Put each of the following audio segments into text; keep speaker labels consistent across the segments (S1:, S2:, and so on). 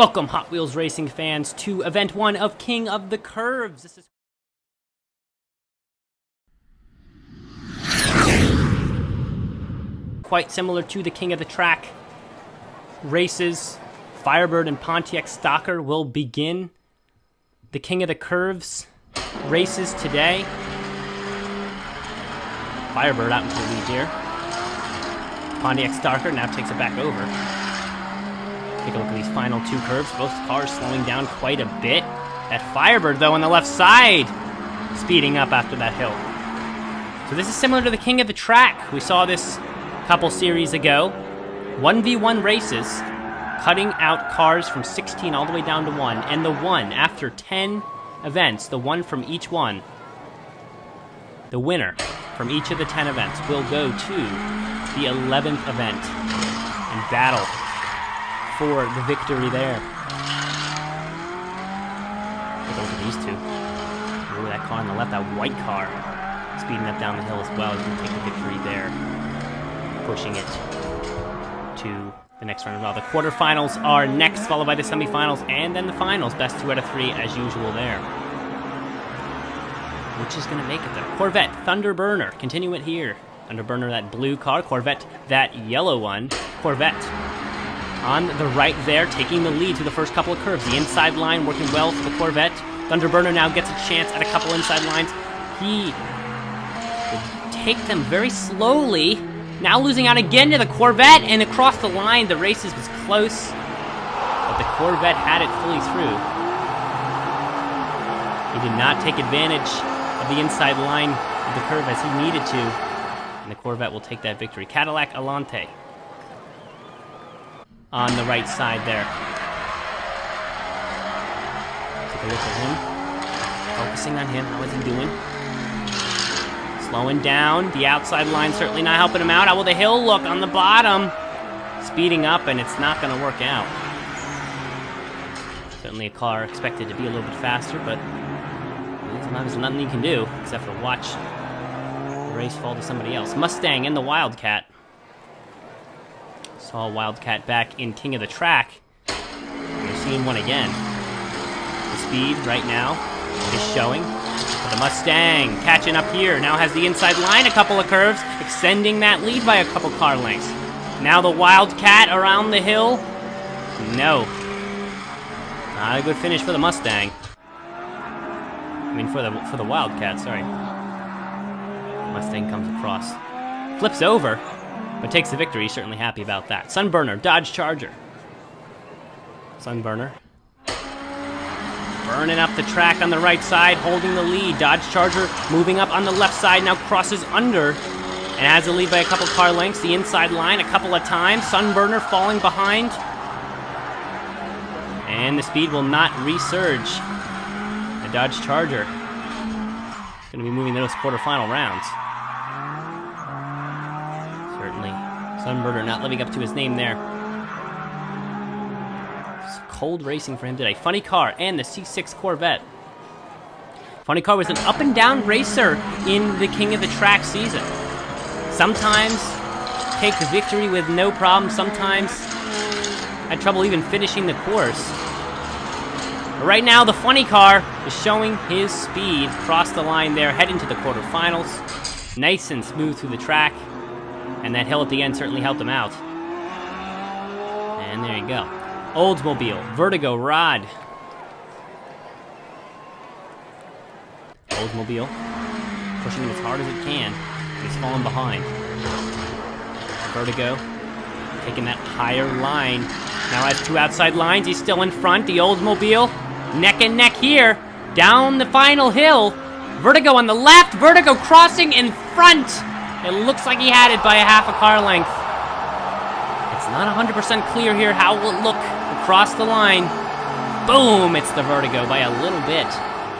S1: Welcome, Hot Wheels racing fans, to Event 1 of King of the Curves. This is quite similar to the King of the Track races. Firebird and Pontiac Stalker will begin the King of the Curves races today. Firebird out into the lead here. Pontiac Stalker now takes it back over. Take a look at these final two curves. Both cars slowing down quite a bit. That Firebird, though, on the left side, speeding up after that hill. So this is similar to the King of the Track. We saw this a couple series ago. 1v1 races, cutting out cars from 16 all the way down to 1. And the one, after 10 events, the one from each one, the winner from each of the 10 events, will go to the 11th event and battle for the victory there. Take a look at these two. Ooh, that car on the left, that white car, speeding up down the hill as well. You can take the victory there, pushing it to the next round as well. The quarterfinals are next, followed by the semifinals, and then the finals. Best 2 out of 3 as usual there. Which is going to make it though? Corvette, ThunderBurner, continue it here. ThunderBurner, that blue car. Corvette, that yellow one. Corvette on the right there, taking the lead through the first couple of curves. The inside line working well for the Corvette. ThunderBurner now gets a chance at a couple inside lines. He will take them very slowly. Now losing out again to the Corvette, and across the line, the races was close, but the Corvette had it fully through. He did not take advantage of the inside line of the curve as he needed to, and the Corvette will take that victory. Cadillac Alante on the right side there. Take a look at him. Focusing on him. How is he doing? Slowing down. The outside line certainly not helping him out. How will the hill look on the bottom? Speeding up, and it's not going to work out. Certainly a car expected to be a little bit faster, but sometimes there's nothing you can do except for watch the race fall to somebody else. Mustang and the Wildcat. Saw Wildcat back in King of the Track. We're seeing one again. The speed right now is showing. But the Mustang catching up here. Now has the inside line a couple of curves, extending that lead by a couple car lengths. Now the Wildcat around the hill. No. Not a good finish for the Mustang. I mean, for the Wildcat, sorry. Mustang comes across. Flips over, but takes the victory. He's certainly happy about that. Sunburner, Dodge Charger. Sunburner. Burning up the track on the right side, holding the lead. Dodge Charger moving up on the left side, now crosses under, and has the lead by a couple car lengths. The inside line a couple of times. Sunburner falling behind. And the speed will not resurge. The Dodge Charger going to be moving those quarterfinal rounds. Certainly, Sunburner not living up to his name there. It's cold racing for him today. Funny Car and the C6 Corvette. Funny Car was an up-and-down racer in the King of the Track season. Sometimes take the victory with no problem. Sometimes had trouble even finishing the course. But right now, the Funny Car is showing his speed across the line there, heading to the quarterfinals. Nice and smooth through the track. And that hill at the end certainly helped him out. And there you go. Oldsmobile, Vertigo Rod. Oldsmobile pushing him as hard as it can. He's falling behind. Vertigo taking that higher line. Now has 2 outside lines. He's still in front. The Oldsmobile neck and neck here. Down the final hill. Vertigo on the left. Vertigo crossing in front. It looks like he had it by a half a car length. It's not 100% clear here. How will it look across the line? Boom! It's the Vertigo by a little bit.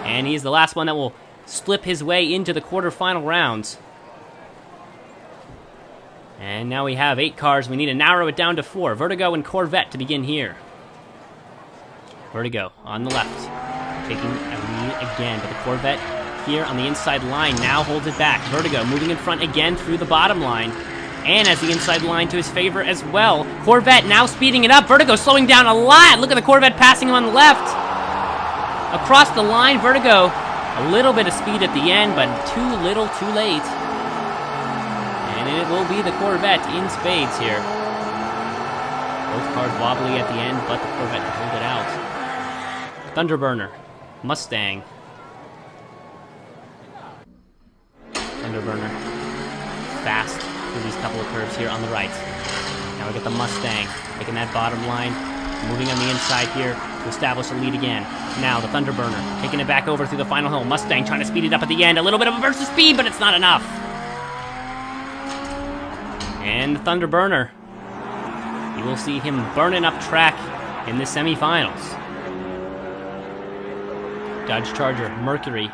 S1: And he's the last one that will slip his way into the quarterfinal rounds. And now we have 8 cars. We need to narrow it down to 4. Vertigo and Corvette to begin here. Vertigo on the left. Taking a lead again, but the Corvette here on the inside line now holds it back. Vertigo moving in front again through the bottom line. And has the inside line to his favor as well. Corvette now speeding it up. Vertigo slowing down a lot. Look at the Corvette passing him on the left. Across the line, Vertigo. A little bit of speed at the end, but too little, too late. And it will be the Corvette in spades here. Both cars wobbly at the end, but the Corvette pulled it out. ThunderBurner, Mustang. ThunderBurner, fast through these couple of curves here on the right. Now we got the Mustang taking that bottom line, moving on the inside here to establish a lead again. Now the ThunderBurner taking it back over through the final hill. Mustang trying to speed it up at the end. A little bit of a burst of speed, but it's not enough. And the ThunderBurner, you will see him burning up track in the semifinals. Dodge Charger, Mercury.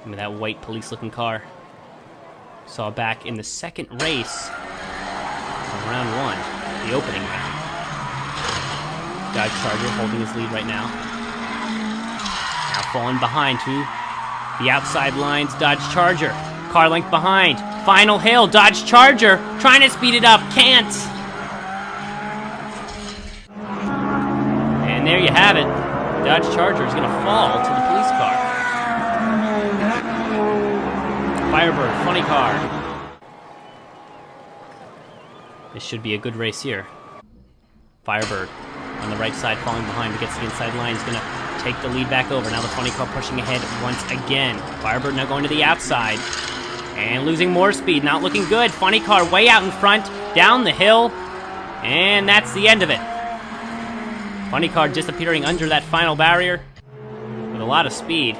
S1: Remember that white police-looking car? Saw back in the second race of round one, the opening round. Dodge Charger holding his lead right now. Now falling behind to the outside lines, Dodge Charger. Car length behind. Final hill, Dodge Charger trying to speed it up, can't. And there you have it. Dodge Charger is going to fall to the police car. Firebird Funny Car. This should be a good race here. Firebird on the right side, falling behind, but gets the inside line. He's going to take the lead back over. Now the Funny Car pushing ahead once again. Firebird now going to the outside and losing more speed. Not looking good. Funny Car way out in front, down the hill, and that's the end of it. Funny Car disappearing under that final barrier with a lot of speed.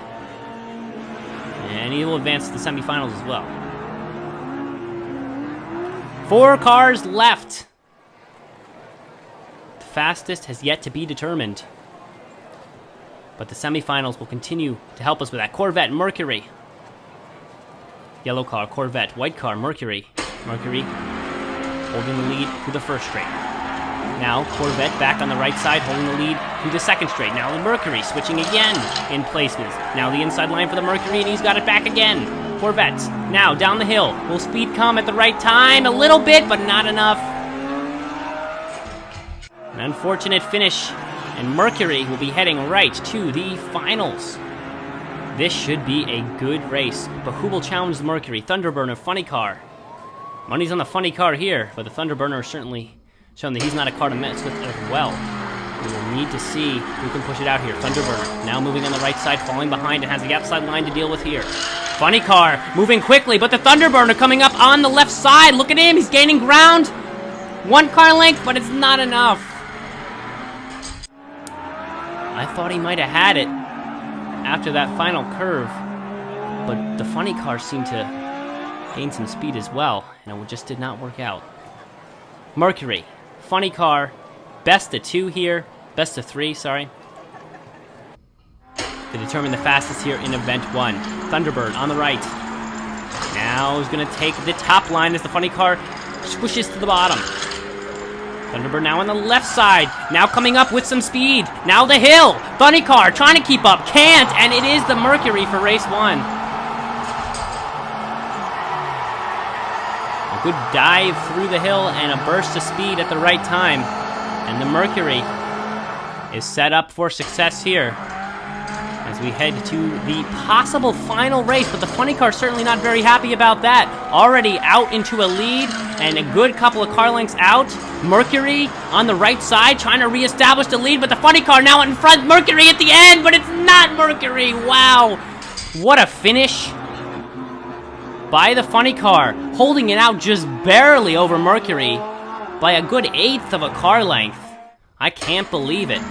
S1: And he will advance to the semifinals as well. 4 cars left. The fastest has yet to be determined. But the semifinals will continue to help us with that. Corvette Mercury. Yellow car, Corvette. White car, Mercury. Mercury holding the lead through the first straight. Now Corvette back on the right side, holding the lead through the second straight. Now the Mercury switching again in placements. Now the inside line for the Mercury, and he's got it back again. Corvette now down the hill. Will speed come at the right time? A little bit, but not enough. An unfortunate finish, and Mercury will be heading right to the finals. This should be a good race, but who will challenge the Mercury? ThunderBurner Funny Car. Money's on the Funny Car here, but the ThunderBurner is certainly shown that he's not a car to mess with as well. We will need to see who can push it out here. ThunderBurner now moving on the right side, falling behind, and has the outside line to deal with here. Funny Car moving quickly, but the ThunderBurner coming up on the left side. Look at him, he's gaining ground. 1 car length, but it's not enough. I thought he might have had it after that final curve, but the Funny Car seemed to gain some speed as well, and it just did not work out. Mercury, Funny Car, best of 2 here, best of 3, sorry, to determine the fastest here in event 1. Thunderbird on the right. Now he's going to take the top line as the Funny Car swishes to the bottom. Thunderbird now on the left side, now coming up with some speed. Now the hill, Funny Car trying to keep up, can't, and it is the Mercury for race 1. A good dive through the hill and a burst of speed at the right time. And the Mercury is set up for success here as we head to the possible final race, but the Funny Car certainly not very happy about that. Already out into a lead and a good couple of car lengths out. Mercury on the right side trying to reestablish the lead, but the Funny Car now in front. Mercury at the end, but it's not Mercury. Wow, what a finish by the Funny Car, holding it out just barely over Mercury by a good 1/8 of a car length. I can't believe it.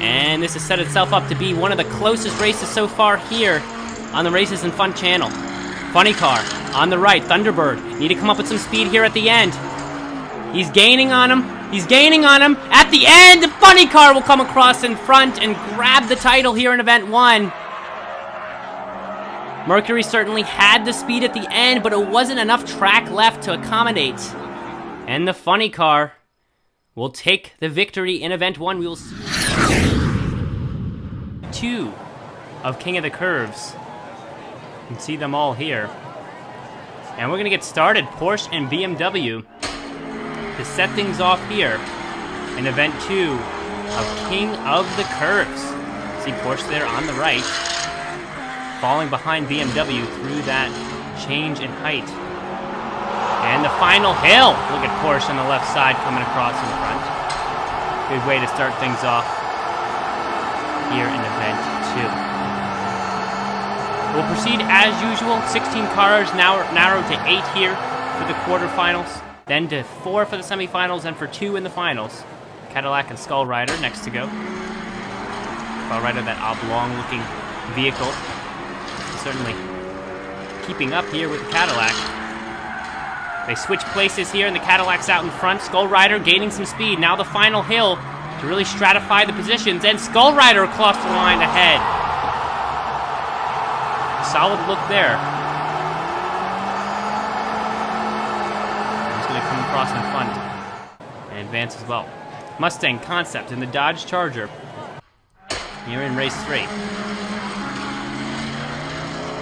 S1: And this has set itself up to be one of the closest races so far here on the Races and Fun channel. Funny Car on the right, Thunderbird need to come up with some speed here at the end. He's gaining on him. He's gaining on him. At the end, the Funny Car will come across in front and grab the title here in event 1. Mercury certainly had the speed at the end, but it wasn't enough track left to accommodate. And the Funny Car will take the victory in event 1. We will see 2 of King of the Curves. You can see them all here. And we're going to get started. Porsche and BMW. to set things off here in Event 2 of King of the Curves. See Porsche there on the right, falling behind BMW through that change in height. And the final hill. Look at Porsche on the left side coming across in front. Good way to start things off here in Event 2. We'll proceed as usual. 16 cars now narrowed to 8 here for the quarterfinals. Then to 4 for the semifinals and for 2 in the finals. Cadillac and Skull Rider next to go. Skull Rider, that oblong-looking vehicle. Certainly keeping up here with the Cadillac. They switch places here, and the Cadillac's out in front. Skull Rider gaining some speed. Now the final hill to really stratify the positions, and Skull Rider across the line ahead. Solid look there. He's going to come across in front and advance as well. Mustang Concept in the Dodge Charger here in race 3.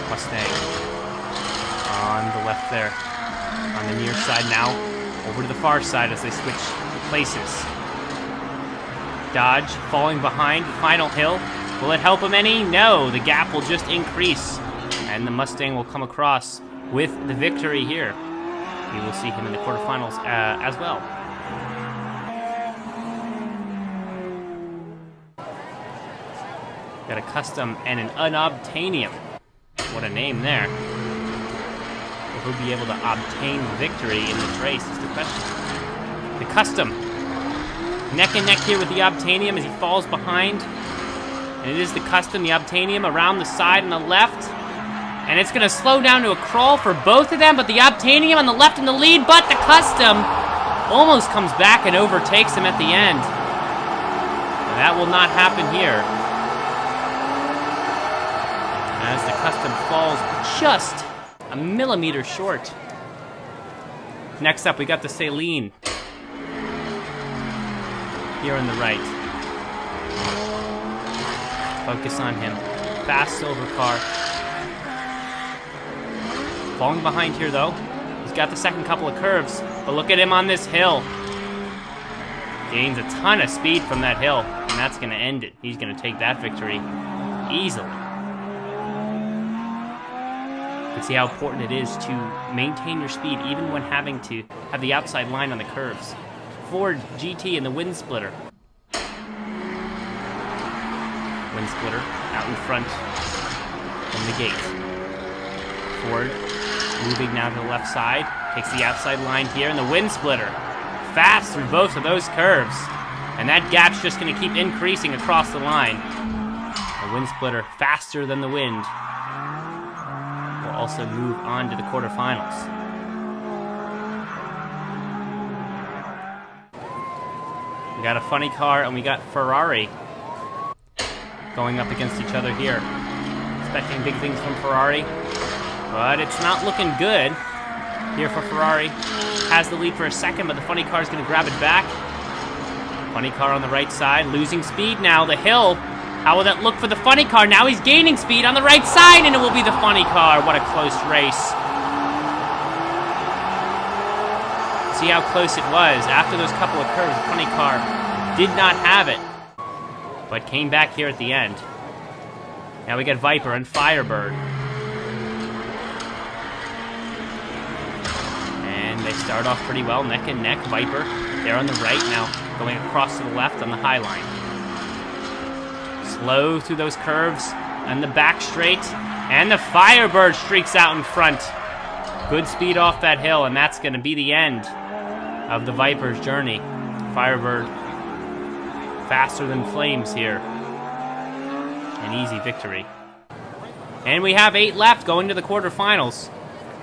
S1: Mustang on the left there. On the near side now, over to the far side as they switch places. Dodge falling behind, final hill. Will it help him any? No, the gap will just increase. And the Mustang will come across with the victory here. We will see him in the quarterfinals as well. Got a custom and an unobtainium. What a name there. Will he be able to obtain victory in this race is the question. The custom. Neck and neck here with the obtainium as he falls behind. And it is the custom, the obtainium around the side on the left. And it's going to slow down to a crawl for both of them, but the obtainium on the left in the lead, but the custom almost comes back and overtakes him at the end. And that will not happen here, as the custom falls just a millimeter short. Next up, we got the Saleen here on the right. Focus on him. Fast silver car. Falling behind here, though. He's got the second couple of curves, but look at him on this hill. Gains a ton of speed from that hill, and that's going to end it. He's going to take that victory easily. You can see how important it is to maintain your speed even when having to have the outside line on the curves. Ford GT in the wind splitter. Wind splitter out in front from the gate. Ford moving now to the left side. Takes the outside line here in the wind splitter. Fast through both of those curves. And that gap's just going to keep increasing across the line. The wind splitter faster than the wind. Also move on to the quarterfinals. We got a funny car and we got Ferrari going up against each other here. Expecting big things from Ferrari, but it's not looking good here for Ferrari. Has the lead for a second, but the funny car is going to grab it back. Funny car on the right side, losing speed now. The hill. How will that look for the funny car? Now he's gaining speed on the right side, and it will be the funny car. What a close race. See how close it was. After those couple of curves, the funny car did not have it, but came back here at the end. Now we got Viper and Firebird. And they start off pretty well, neck and neck. Viper there on the right, now going across to the left on the high line. Slow through those curves, and the back straight, and the Firebird streaks out in front. Good speed off that hill, and that's going to be the end of the Viper's journey. Firebird faster than flames here. An easy victory. And we have 8 left going to the quarterfinals.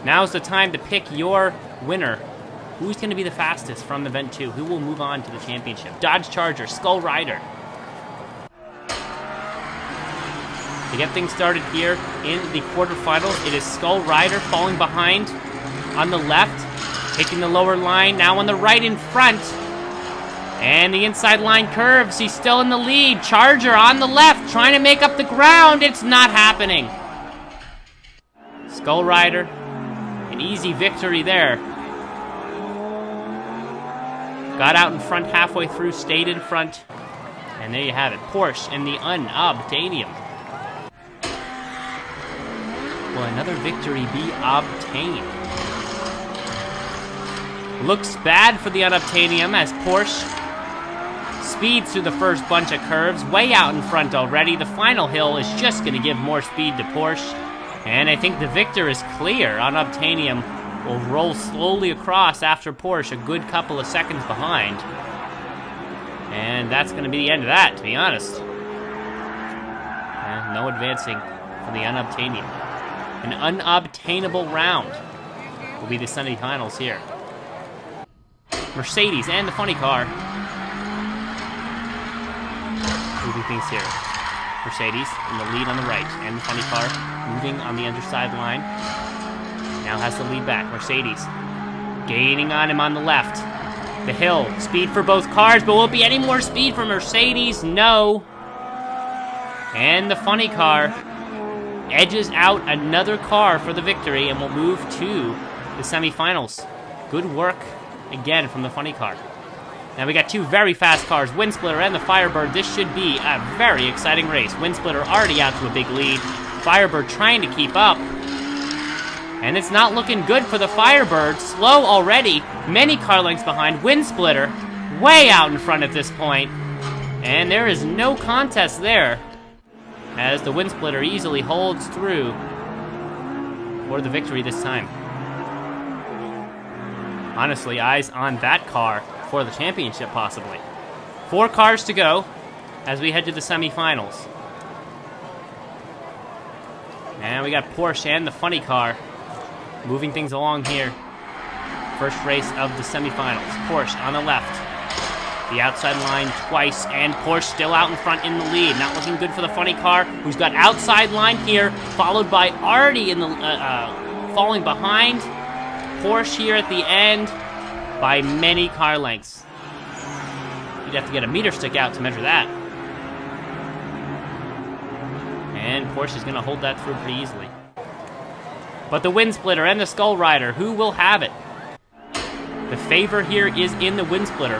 S1: Now's the time to pick your winner. Who's going to be the fastest from Event 2? Who will move on to the championship? Dodge Charger, Skull Rider. To get things started here in the quarterfinals, it is Skull Rider falling behind on the left, taking the lower line, now on the right in front. And the inside line curves, he's still in the lead. Charger on the left, trying to make up the ground. It's not happening. Skull Rider, an easy victory there. got out in front halfway through, stayed in front. And there you have it, Porsche in the Unobtainium. Will another victory be obtained? Looks bad for the Unobtainium as Porsche speeds through the first bunch of curves, way out in front already. The final hill is just going to give more speed to Porsche. And I think the victor is clear. Unobtainium will roll slowly across after Porsche, a good couple of seconds behind. And that's going to be the end of that, to be honest. And no advancing from the Unobtainium. An unobtainable round will be the semifinals here. Mercedes and the Funny Car. Moving things here. Mercedes in the lead on the right, and the Funny Car moving on the underside line. Now has the lead back. Mercedes gaining on him on the left. The hill, speed for both cars, but will it be any more speed for Mercedes? No. And the Funny Car edges out another car for the victory and will move to the semifinals. Good work again from the Funny Car. Now we got two very fast cars, Windsplitter and the Firebird. This should be a very exciting race. Windsplitter already out to a big lead. Firebird trying to keep up. And it's not looking good for the Firebird. Slow already, many car lengths behind. Windsplitter way out in front at this point. And there is no contest there, as the Windsplitter easily holds through for the victory this time. Honestly, eyes on that car for the championship, possibly. 4 cars to go as we head to the semifinals. And we got Porsche and the Funny Car moving things along here. First race of the semifinals. Porsche on the left. The outside line twice, and Porsche still out in front in the lead. Not looking good for the Funny Car, who's got outside line here, followed by Artie in the falling behind. Porsche here at the end by many car lengths. You'd have to get a meter stick out to measure that. And Porsche is going to hold that through pretty easily. But the Windsplitter and the Skull Rider, who will have it? The favor here is in the Windsplitter,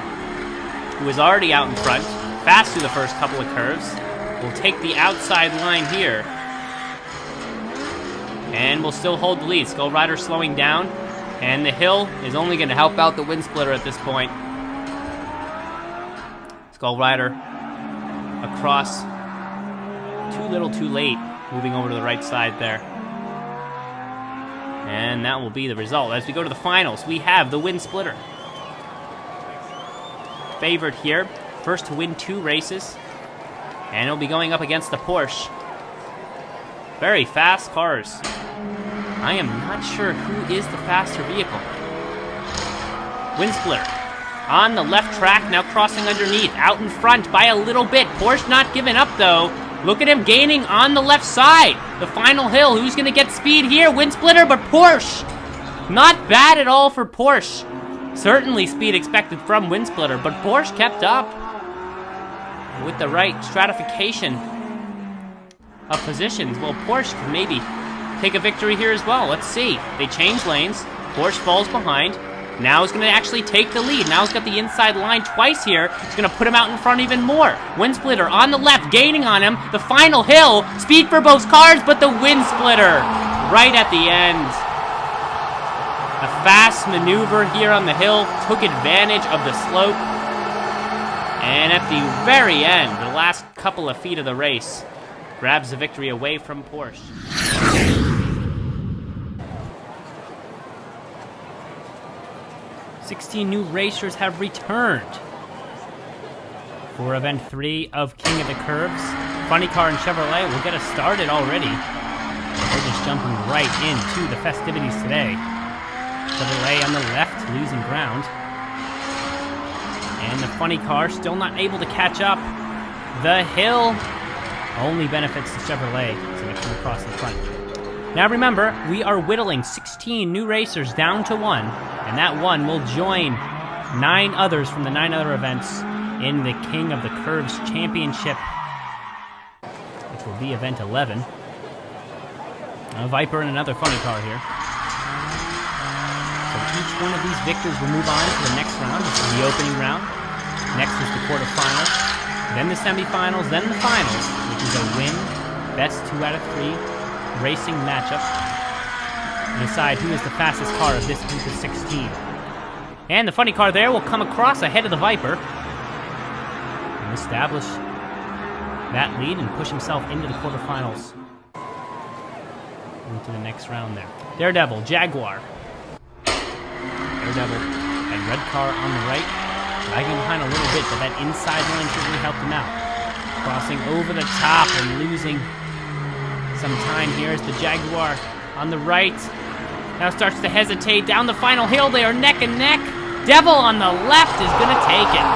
S1: who is already out in front, fast through the first couple of curves. Will take the outside line here, and will still hold the lead. Skull Rider slowing down, and the hill is only going to help out the Windsplitter at this point. Skull Rider across, too little too late, moving over to the right side there. And that will be the result. As we go to the finals, we have the Windsplitter favored here, first to win 2 races, and it'll be going up against the Porsche. Very fast cars. I am not sure who is the faster vehicle. Windsplitter on the left track, now crossing underneath, out in front by a little bit. Porsche not giving up though. Look at him gaining on the left side. The final hill, who's gonna get speed here? Windsplitter, but Porsche. Not bad at all for Porsche. Certainly speed expected from Windsplitter, but Porsche kept up with the right stratification of positions. Well, Porsche can maybe take a victory here as well. Let's see. They change lanes. Porsche falls behind. Now he's going to actually take the lead. Now he's got the inside line twice here. He's going to put him out in front even more. Windsplitter on the left, gaining on him. The final hill. Speed for both cars, but the Windsplitter right at the end. A fast maneuver here on the hill. Took advantage of the slope. And at the very end, the last couple of feet of the race, grabs the victory away from Porsche. 16 new racers have returned for Event 3 of King of the Curves. Funny Car and Chevrolet will get us started already. We're just jumping right into the festivities today. Chevrolet on the left, losing ground. And the Funny Car still not able to catch up. The hill only benefits the Chevrolet. It's going to come across the front. Now remember, we are whittling 16 new racers down to 1, and that 1 will join 9 others from the 9 other events in the King of the Curves Championship, which will be Event 11. A Viper and another Funny Car here. Some each one of these victors will move on to the next round. This is the opening round. Next is the quarterfinals, then the semifinals, then the finals, which is a win, best 2 out of 3 racing matchup. And decide who is the fastest car of this group of 16. And the funny car there will come across ahead of the Viper and establish that lead and push himself into the quarterfinals. Into the next round there. Daredevil, Jaguar. Daredevil and red car on the right, lagging behind a little bit, but that inside line certainly helped him out. Crossing over the top and losing some time here as the Jaguar on the right now starts to hesitate. Down the final hill, they are neck and neck. Devil on the left is gonna take it.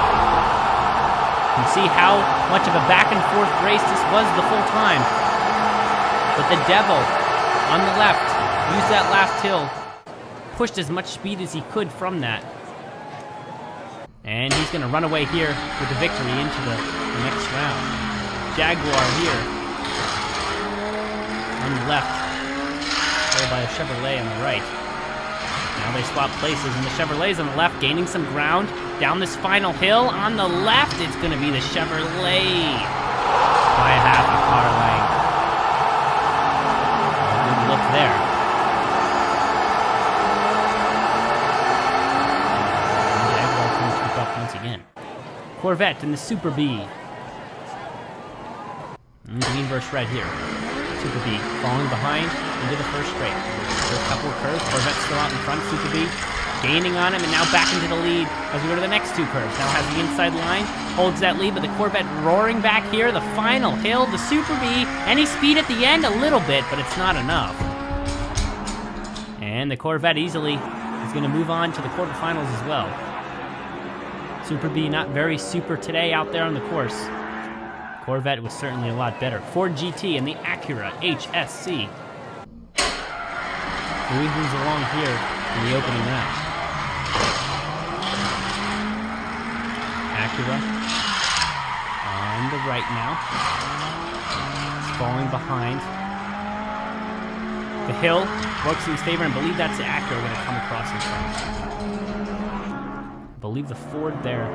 S1: You can see how much of a back and forth race this was the full time. But the Devil on the left used that last hill, pushed as much speed as he could from that. And he's gonna run away here with the victory into the next round. Jaguar here on the left, followed by a Chevrolet on the right. Now they swap places, and the Chevrolet's on the left, gaining some ground. Down this final hill, on the left, it's gonna be the Chevrolet by a half a car length. Good look there. Once again. Corvette in the Super B. Green versus red here. Super B falling behind into the first straight. First couple of curves, Corvette still out in front, Super B gaining on him and now back into the lead as we go to the next 2 curves. Now has the inside line, holds that lead, but the Corvette roaring back here. The final hill, the Super B, any speed at the end? A little bit, but it's not enough. And the Corvette easily is going to move on to the quarterfinals as well. Super B not very super today out there on the course. Corvette was certainly a lot better. Ford GT and the Acura HSC. Moving things along here in the opening round. Acura on the right now. It's falling behind. The hill works in his favor, and I believe that's the Acura going to come across in front. I believe the Ford there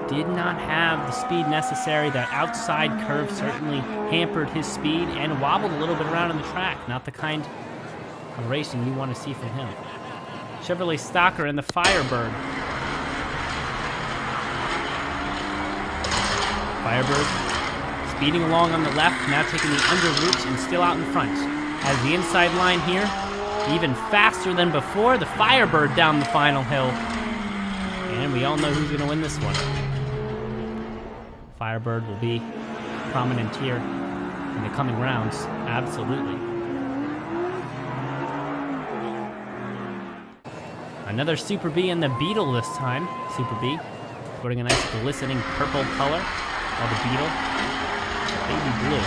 S1: did not have the speed necessary. That outside curve certainly hampered his speed and wobbled a little bit around on the track. Not the kind of racing you want to see from him. Chevrolet Stalker and the Firebird. Firebird speeding along on the left, now taking the under route and still out in front. Has the inside line here, even faster than before. The Firebird down the final hill. And we all know who's going to win this one. Firebird will be prominent here in the coming rounds. Absolutely. Another Super B in the Beetle this time. Super B sporting a nice glistening purple color, while the Beetle, baby blue.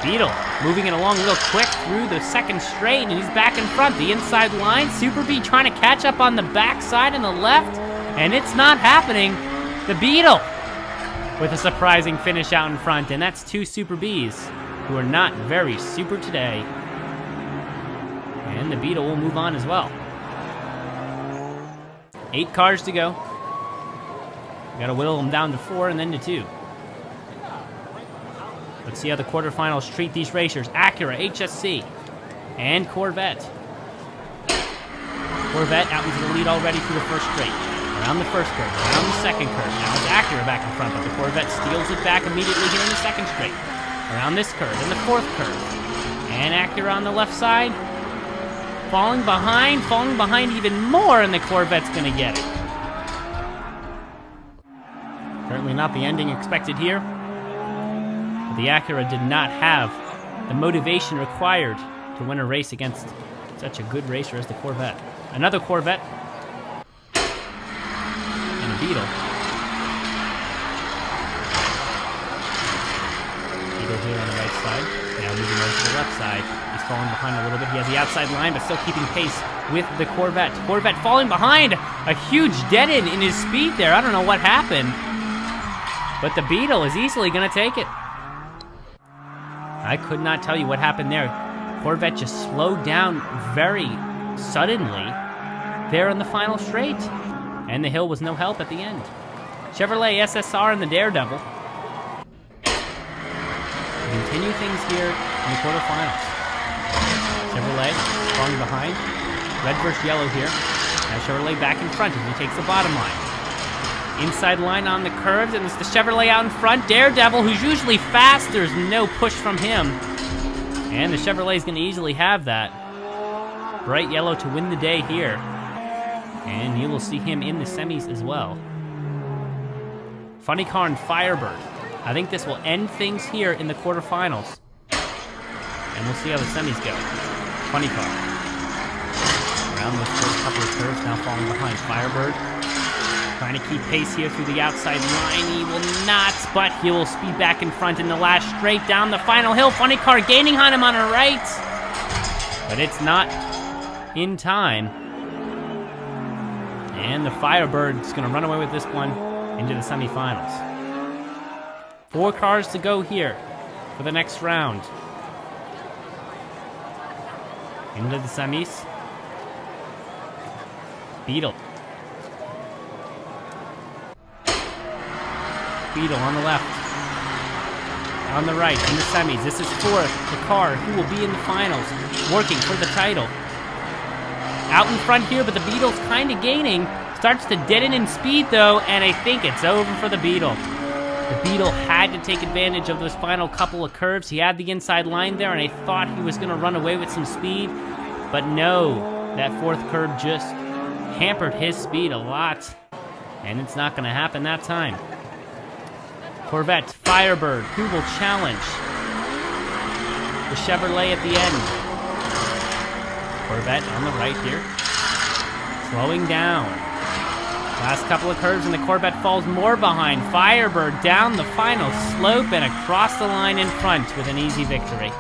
S1: Beetle moving it along real quick through the second straight, and he's back in front. The inside line, Super B trying to catch up on the backside and the left, and it's not happening. The Beetle with a surprising finish out in front, and that's 2 Super Bs who are not very super today. And the Beetle will move on as well. 8 cars to go. We gotta whittle them down to 4 and then to 2. Let's see how the quarterfinals treat these racers. Acura, HSC, and Corvette. Corvette out into the lead already through the first straight. Around the first curve, around the second curve. Now it's Acura back in front, but the Corvette steals it back immediately here in the second straight. Around this curve, in the fourth curve. And Acura on the left side. Falling behind even more, and the Corvette's gonna get it. Certainly not the ending expected here. But the Acura did not have the motivation required to win a race against such a good racer as the Corvette. Another Corvette. And a Beetle. Beetle here on the right side. Now moving over to the left side. He's falling behind a little bit. He has the outside line, but still keeping pace with the Corvette. Corvette falling behind. A huge dead end in his speed there. I don't know what happened. But the Beetle is easily going to take it. I could not tell you what happened there. Corvette just slowed down very suddenly, they're in the final straight. And the hill was no help at the end. Chevrolet SSR and the Daredevil continue things here in the quarterfinals. Chevrolet falling behind. Red versus yellow here. Now Chevrolet back in front as he takes the bottom line. Inside line on the curves, and it's the Chevrolet out in front. Daredevil, who's usually fast, there's no push from him. And the Chevrolet is going to easily have that. Bright yellow to win the day here. And you will see him in the semis as well. Funny Car and Firebird. I think this will end things here in the quarterfinals. And we'll see how the semis go. Funny Car. Around those first couple of curves, now falling behind. Firebird trying to keep pace here through the outside line. He will not, but he will speed back in front in the last straight down the final hill. Funny Car gaining on him on her right. But it's not in time. And the Firebird's going to run away with this one into the semifinals. 4 cars to go here for the next round. Into the semis. Beetle. Beetle on the left. On the right, in the semis. This is for the car who will be in the finals, working for the title. Out in front here, but the Beetle's kind of gaining. Starts to deaden in speed, though, and I think it's over for the Beetle. The Beetle had to take advantage of those final couple of curves. He had the inside line there, and I thought he was going to run away with some speed. But no, that 4th curve just hampered his speed a lot. And it's not going to happen that time. Corvette, Firebird, who will challenge the Chevrolet at the end. Corvette on the right here. Slowing down. Last couple of curves and the Corvette falls more behind. Firebird down the final slope and across the line in front with an easy victory.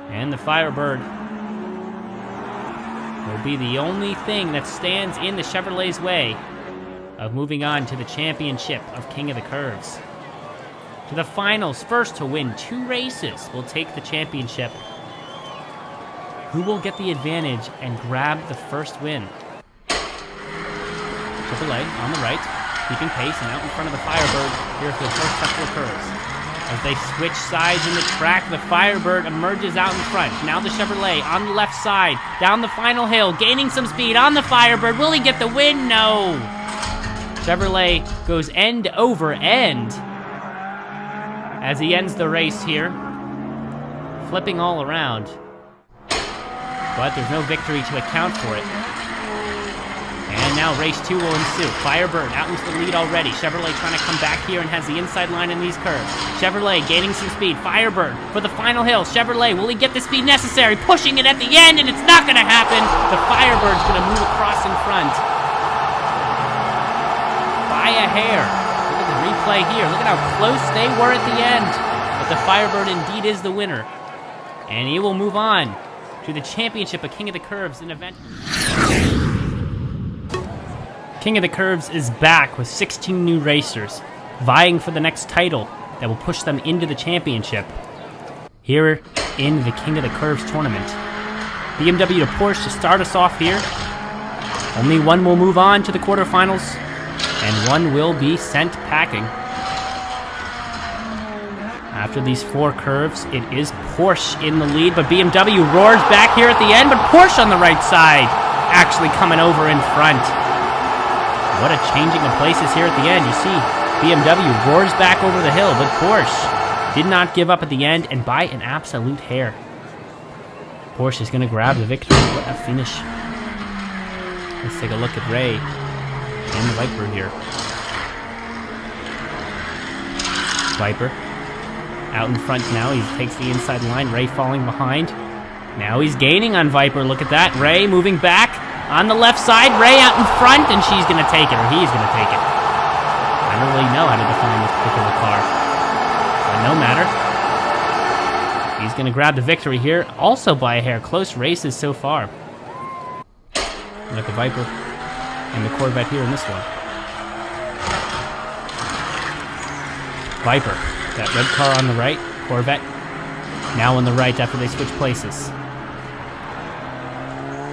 S1: And the Firebird will be the only thing that stands in the Chevrolet's way of moving on to the championship of King of the Curves. To the finals, first to win 2 races will take the championship. Who will get the advantage and grab the first win? Chevrolet on the right, keeping pace and out in front of the Firebird here for the first couple of curves. As they switch sides in the track, the Firebird emerges out in front. Now the Chevrolet on the left side, down the final hill, gaining some speed on the Firebird. Will he get the win? No! Chevrolet goes end over end as he ends the race here, flipping all around. But there's no victory to account for it. And now race 2 will ensue. Firebird out into the lead already. Chevrolet trying to come back here and has the inside line in these curves. Chevrolet gaining some speed. Firebird for the final hill. Chevrolet, will he get the speed necessary? Pushing it at the end, and it's not going to happen. The Firebird's going to move across in front by a hair. Look at the replay here. Look at how close they were at the end. But the Firebird indeed is the winner. And he will move on to the championship of King of the Curves, an event. King of the Curves is back with 16 new racers, vying for the next title that will push them into the championship. Here in the King of the Curves tournament. BMW to Porsche to start us off here. Only one will move on to the quarterfinals, and one will be sent packing. After these 4 curves, it is Porsche in the lead, but BMW roars back here at the end, but Porsche on the right side, actually coming over in front. What a changing of places here at the end. You see, BMW roars back over the hill, but Porsche did not give up at the end, and by an absolute hair. Porsche is going to grab the victory. What a finish. Let's take a look at Ray and the Viper here. Viper out in front now. He takes the inside line. Ray falling behind. Now he's gaining on Viper. Look at that. Ray moving back on the left side. Ray out in front, and she's going to take it, or he's going to take it. I don't really know how to define this particular car, but no matter. He's going to grab the victory here, also by a hair. Close races so far. Look at the Viper and the Corvette here in this one. Viper, that red car on the right. Corvette now on the right after they switch places.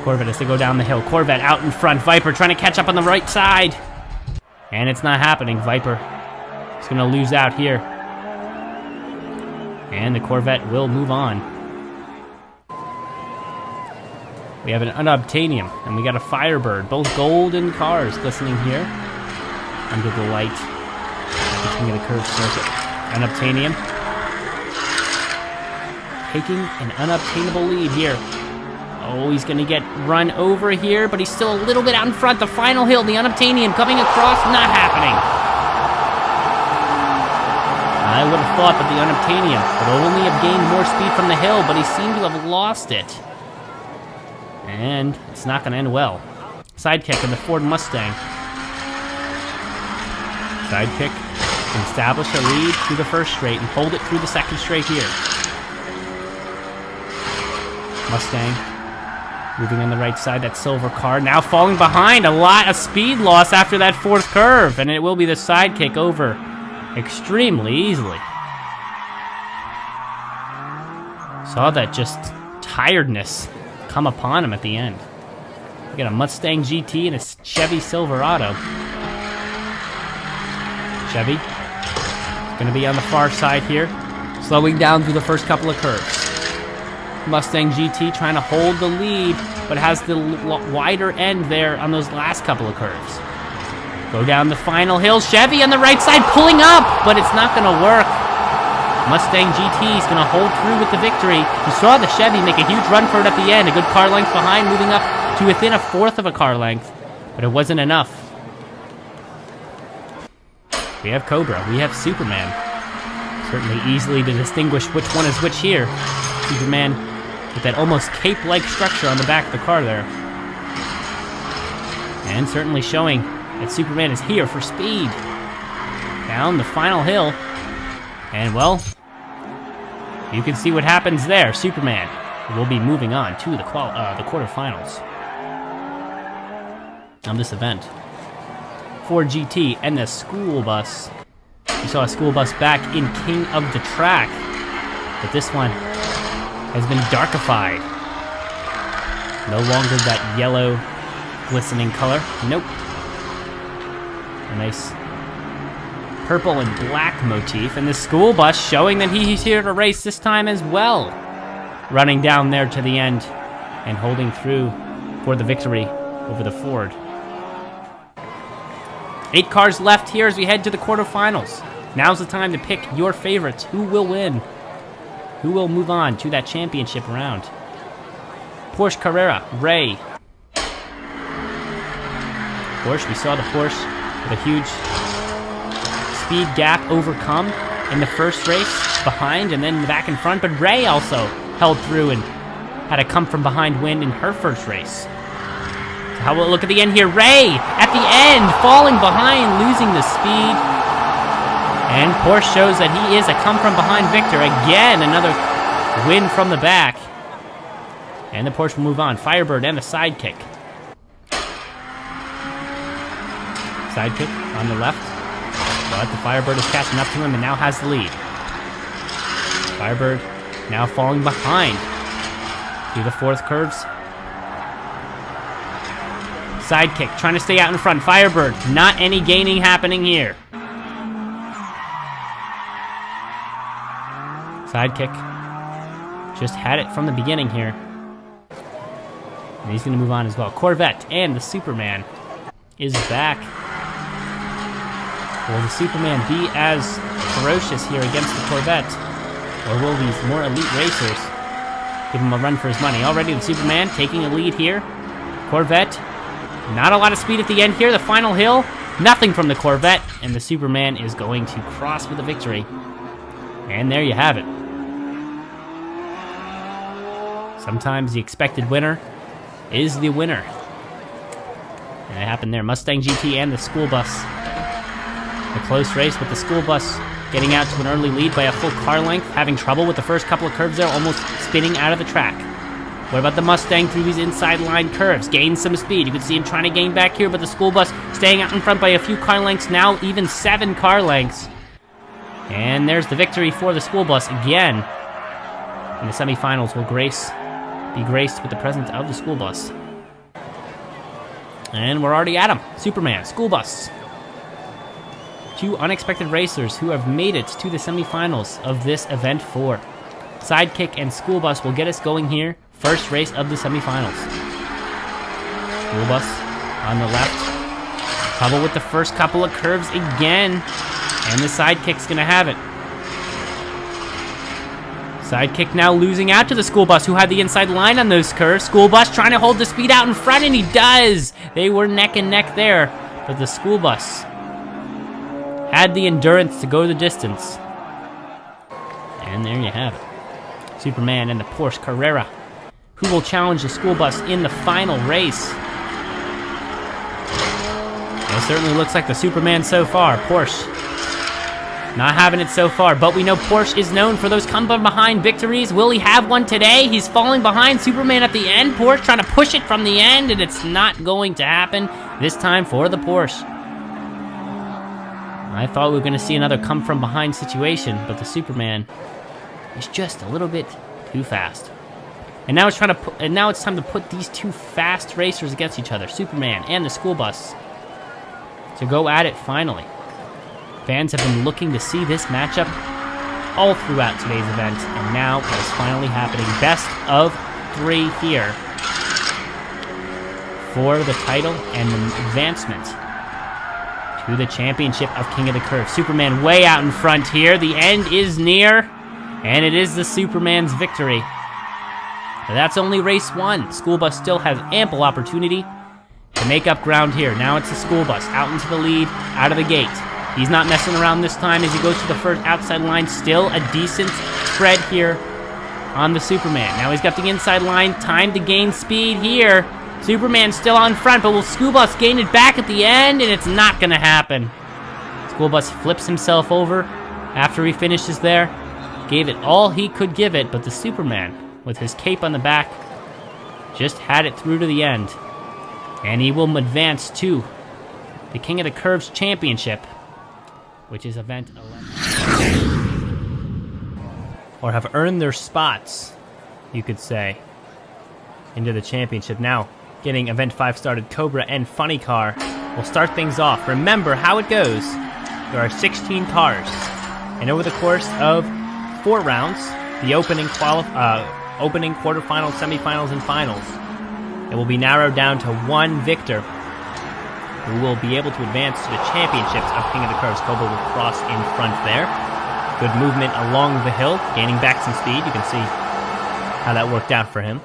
S1: Corvette has to go down the hill. Corvette out in front. Viper trying to catch up on the right side. And it's not happening. Viper is going to lose out here. And the Corvette will move on. We have an Unobtainium, and we got a Firebird. Both golden cars glistening here under the light at the king of the curved circuit. Unobtainium taking an unobtainable lead here. Oh, he's going to get run over here, but he's still a little bit out in front. The final hill, the Unobtainium coming across, not happening. I would have thought that the Unobtainium would only have gained more speed from the hill, but he seemed to have lost it. And it's not going to end well. Sidekick in the Ford Mustang. Sidekick can establish a lead through the first straight and hold it through the second straight here. Mustang moving on the right side, that silver car now falling behind. A lot of speed loss after that fourth curve, and it will be the Sidekick over extremely easily. Saw that just tiredness come upon him at the end. We got a Mustang GT and a Chevy Silverado. Chevy is going to be on the far side here, slowing down through the first couple of curves. Mustang GT trying to hold the lead, but has the wider end there on those last couple of curves. Go down the final hill. Chevy on the right side pulling up, but it's not going to work. Mustang GT is going to hold through with the victory. You saw the Chevy make a huge run for it at the end. A good car length behind, moving up to within a fourth of a car length, but it wasn't enough. We have Cobra. We have Superman. Certainly easily to distinguish which one is which here. Superman with that almost cape-like structure on the back of the car there. And certainly showing that Superman is here for speed. Down the final hill. And, well, you can see what happens there. Superman will be moving on to the quarterfinals of this event. Ford GT and the school bus. We saw a school bus back in King of the Track, but this one has been darkified. No longer that yellow glistening color. Nope. A nice purple and black motif, and the school bus showing that he's here to race this time as well. Running down there to the end and holding through for the victory over the Ford. 8 cars left here as we head to the quarterfinals. Now's the time to pick your favorites. Who will win? Who will move on to that championship round? Porsche Carrera, Ray. Porsche, we saw the Porsche with a huge speed gap overcome in the first race, behind and then back in front, but Ray also held through and had a come from behind win in her first race. So how will it look at the end here? Ray, at the end, falling behind, losing the speed. And Porsche shows that he is a come-from-behind victor. Again, another win from the back. And the Porsche will move on. Firebird and the Sidekick. Sidekick on the left. But the Firebird is catching up to him and now has the lead. Firebird now falling behind through the fourth curves. Sidekick trying to stay out in front. Firebird, not any gaining happening here. Sidekick just had it from the beginning here. And he's going to move on as well. Corvette and the Superman is back. Will the Superman be as ferocious here against the Corvette? Or will these more elite racers give him a run for his money? Already the Superman taking a lead here. Corvette, not a lot of speed at the end here. The final hill, nothing from the Corvette. And the Superman is going to cross with a victory. And there you have it. Sometimes the expected winner is the winner. And it happened there. Mustang GT and the school bus. A close race with the school bus getting out to an early lead by a full car length, having trouble with the first couple of curves there, almost spinning out of the track. What about the Mustang through these inside line curves? Gains some speed. You can see him trying to gain back here, but the school bus staying out in front by a few car lengths, now even 7 car lengths. And there's the victory for the school bus again. And the semifinals will be graced with the presence of the school bus. And we're already at him. Superman, school bus. Two unexpected racers who have made it to the semifinals of this event 4. Sidekick and school bus will get us going here. First race of the semifinals. School bus on the left. Trouble with the first couple of curves again. And the sidekick's gonna have it. Sidekick now losing out to the school bus, who had the inside line on those curves. School bus trying to hold the speed out in front, and he does! They were neck and neck there, but the school bus had the endurance to go the distance. And there you have it. Superman and the Porsche Carrera, who will challenge the school bus in the final race. It certainly looks like the Superman so far. Porsche not having it so far, but we know Porsche is known for those come-from-behind victories. Will he have one today? He's falling behind Superman at the end. Porsche trying to push it from the end, and it's not going to happen this time for the Porsche. I thought we were going to see another come-from-behind situation, but the Superman is just a little bit too fast. And now it's time to put these two fast racers against each other, Superman and the school bus, to go at it finally. Fans have been looking to see this matchup all throughout today's event, and now it is finally happening. Best of 3 here for the title and the advancement to the championship of King of the Curve. Superman way out in front here. The end is near, and it is the Superman's victory. But that's only race 1. School bus still has ample opportunity to make up ground here. Now it's the school bus out into the lead, out of the gate. He's not messing around this time as he goes to the first outside line. Still a decent spread here on the Superman. Now he's got the inside line. Time to gain speed here. Superman still on front, but will School Bus gain it back at the end? And it's not going to happen. School Bus flips himself over after he finishes there. Gave it all he could give it, but the Superman, with his cape on the back, just had it through to the end. And he will advance to the King of the Curves Championship, which is event 11. Or have earned their spots, you could say, into the championship. Now, getting event 5 started, Cobra and Funny Car will start things off. Remember how it goes. There are 16 cars, and over the course of 4 rounds, the opening quarterfinals, semifinals, and finals, it will be narrowed down to one victor who will be able to advance to the championships of King of the Curves. Cobra will cross in front there. Good movement along the hill, gaining back some speed. You can see how that worked out for him.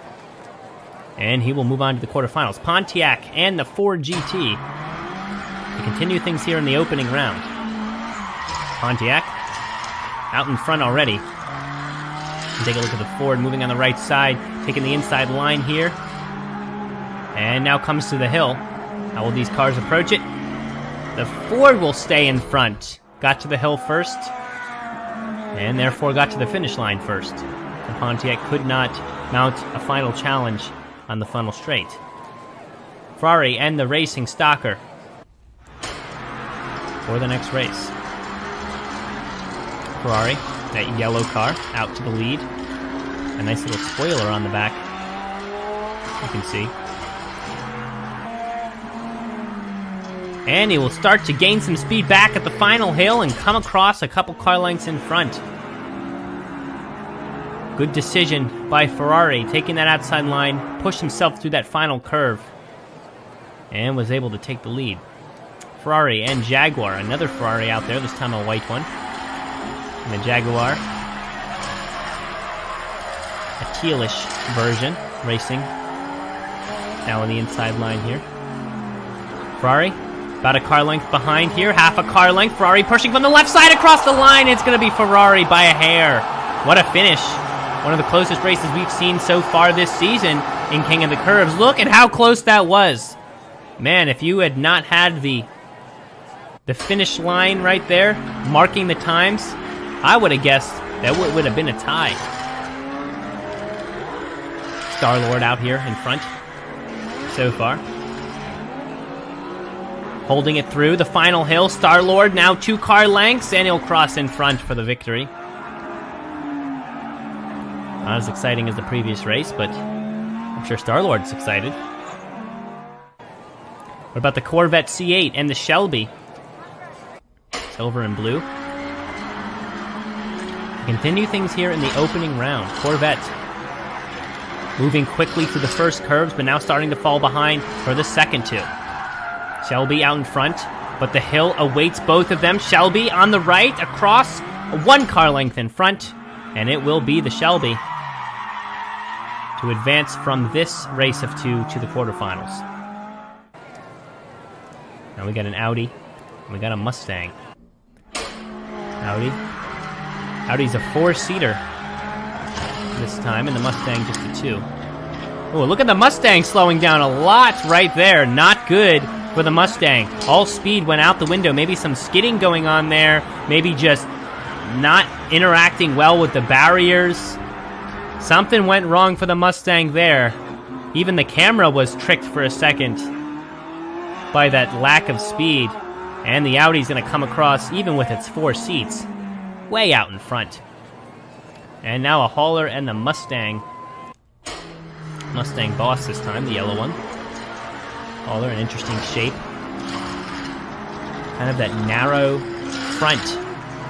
S1: And he will move on to the quarterfinals. Pontiac and the Ford GT to continue things here in the opening round. Pontiac out in front already. And take a look at the Ford moving on the right side, taking the inside line here. And now comes to the hill. How will these cars approach it? The Ford will stay in front. Got to the hill first, and therefore got to the finish line first. The Pontiac could not mount a final challenge on the final straight. Ferrari and the Racing Stalker for the next race. Ferrari, that yellow car, out to the lead. A nice little spoiler on the back, you can see. And he will start to gain some speed back at the final hill and come across a couple car lengths in front. Good decision by Ferrari, taking that outside line, pushed himself through that final curve, and was able to take the lead. Ferrari and Jaguar, another Ferrari out there, this time a white one. And the Jaguar, a tealish version, racing. Now on the inside line here. Ferrari, about a car length behind here, half a car length. Ferrari pushing from the left side across the line. It's going to be Ferrari by a hair. What a finish. One of the closest races we've seen so far this season in King of the Curves. Look at how close that was. Man, if you had not had the finish line right there, marking the times, I would have guessed that would have been a tie. Star-Lord out here in front so far. Holding it through the final hill. Star-Lord now 2 car lengths, and he'll cross in front for the victory. Not as exciting as the previous race, but I'm sure Star-Lord's excited. What about the Corvette C8 and the Shelby? Silver and blue. Continue things here in the opening round. Corvette moving quickly through the first curves, but now starting to fall behind for the second two. Shelby out in front, but the hill awaits both of them. Shelby on the right, across, 1 car length in front, and it will be the Shelby to advance from this race of 2 to the quarterfinals. Now we got an Audi, and we got a Mustang. Audi's a 4-seater this time, and the Mustang just a 2. Oh, look at the Mustang slowing down a lot right there. Not good for the Mustang. All speed went out the window. Maybe some skidding going on there. Maybe just not interacting well with the barriers. Something went wrong for the Mustang there. Even the camera was tricked for a second by that lack of speed. And the Audi's going to come across, even with its 4 seats, way out in front. And now a hauler and the Mustang. Mustang Boss this time, the yellow one. Hauler, an interesting shape. Kind of that narrow front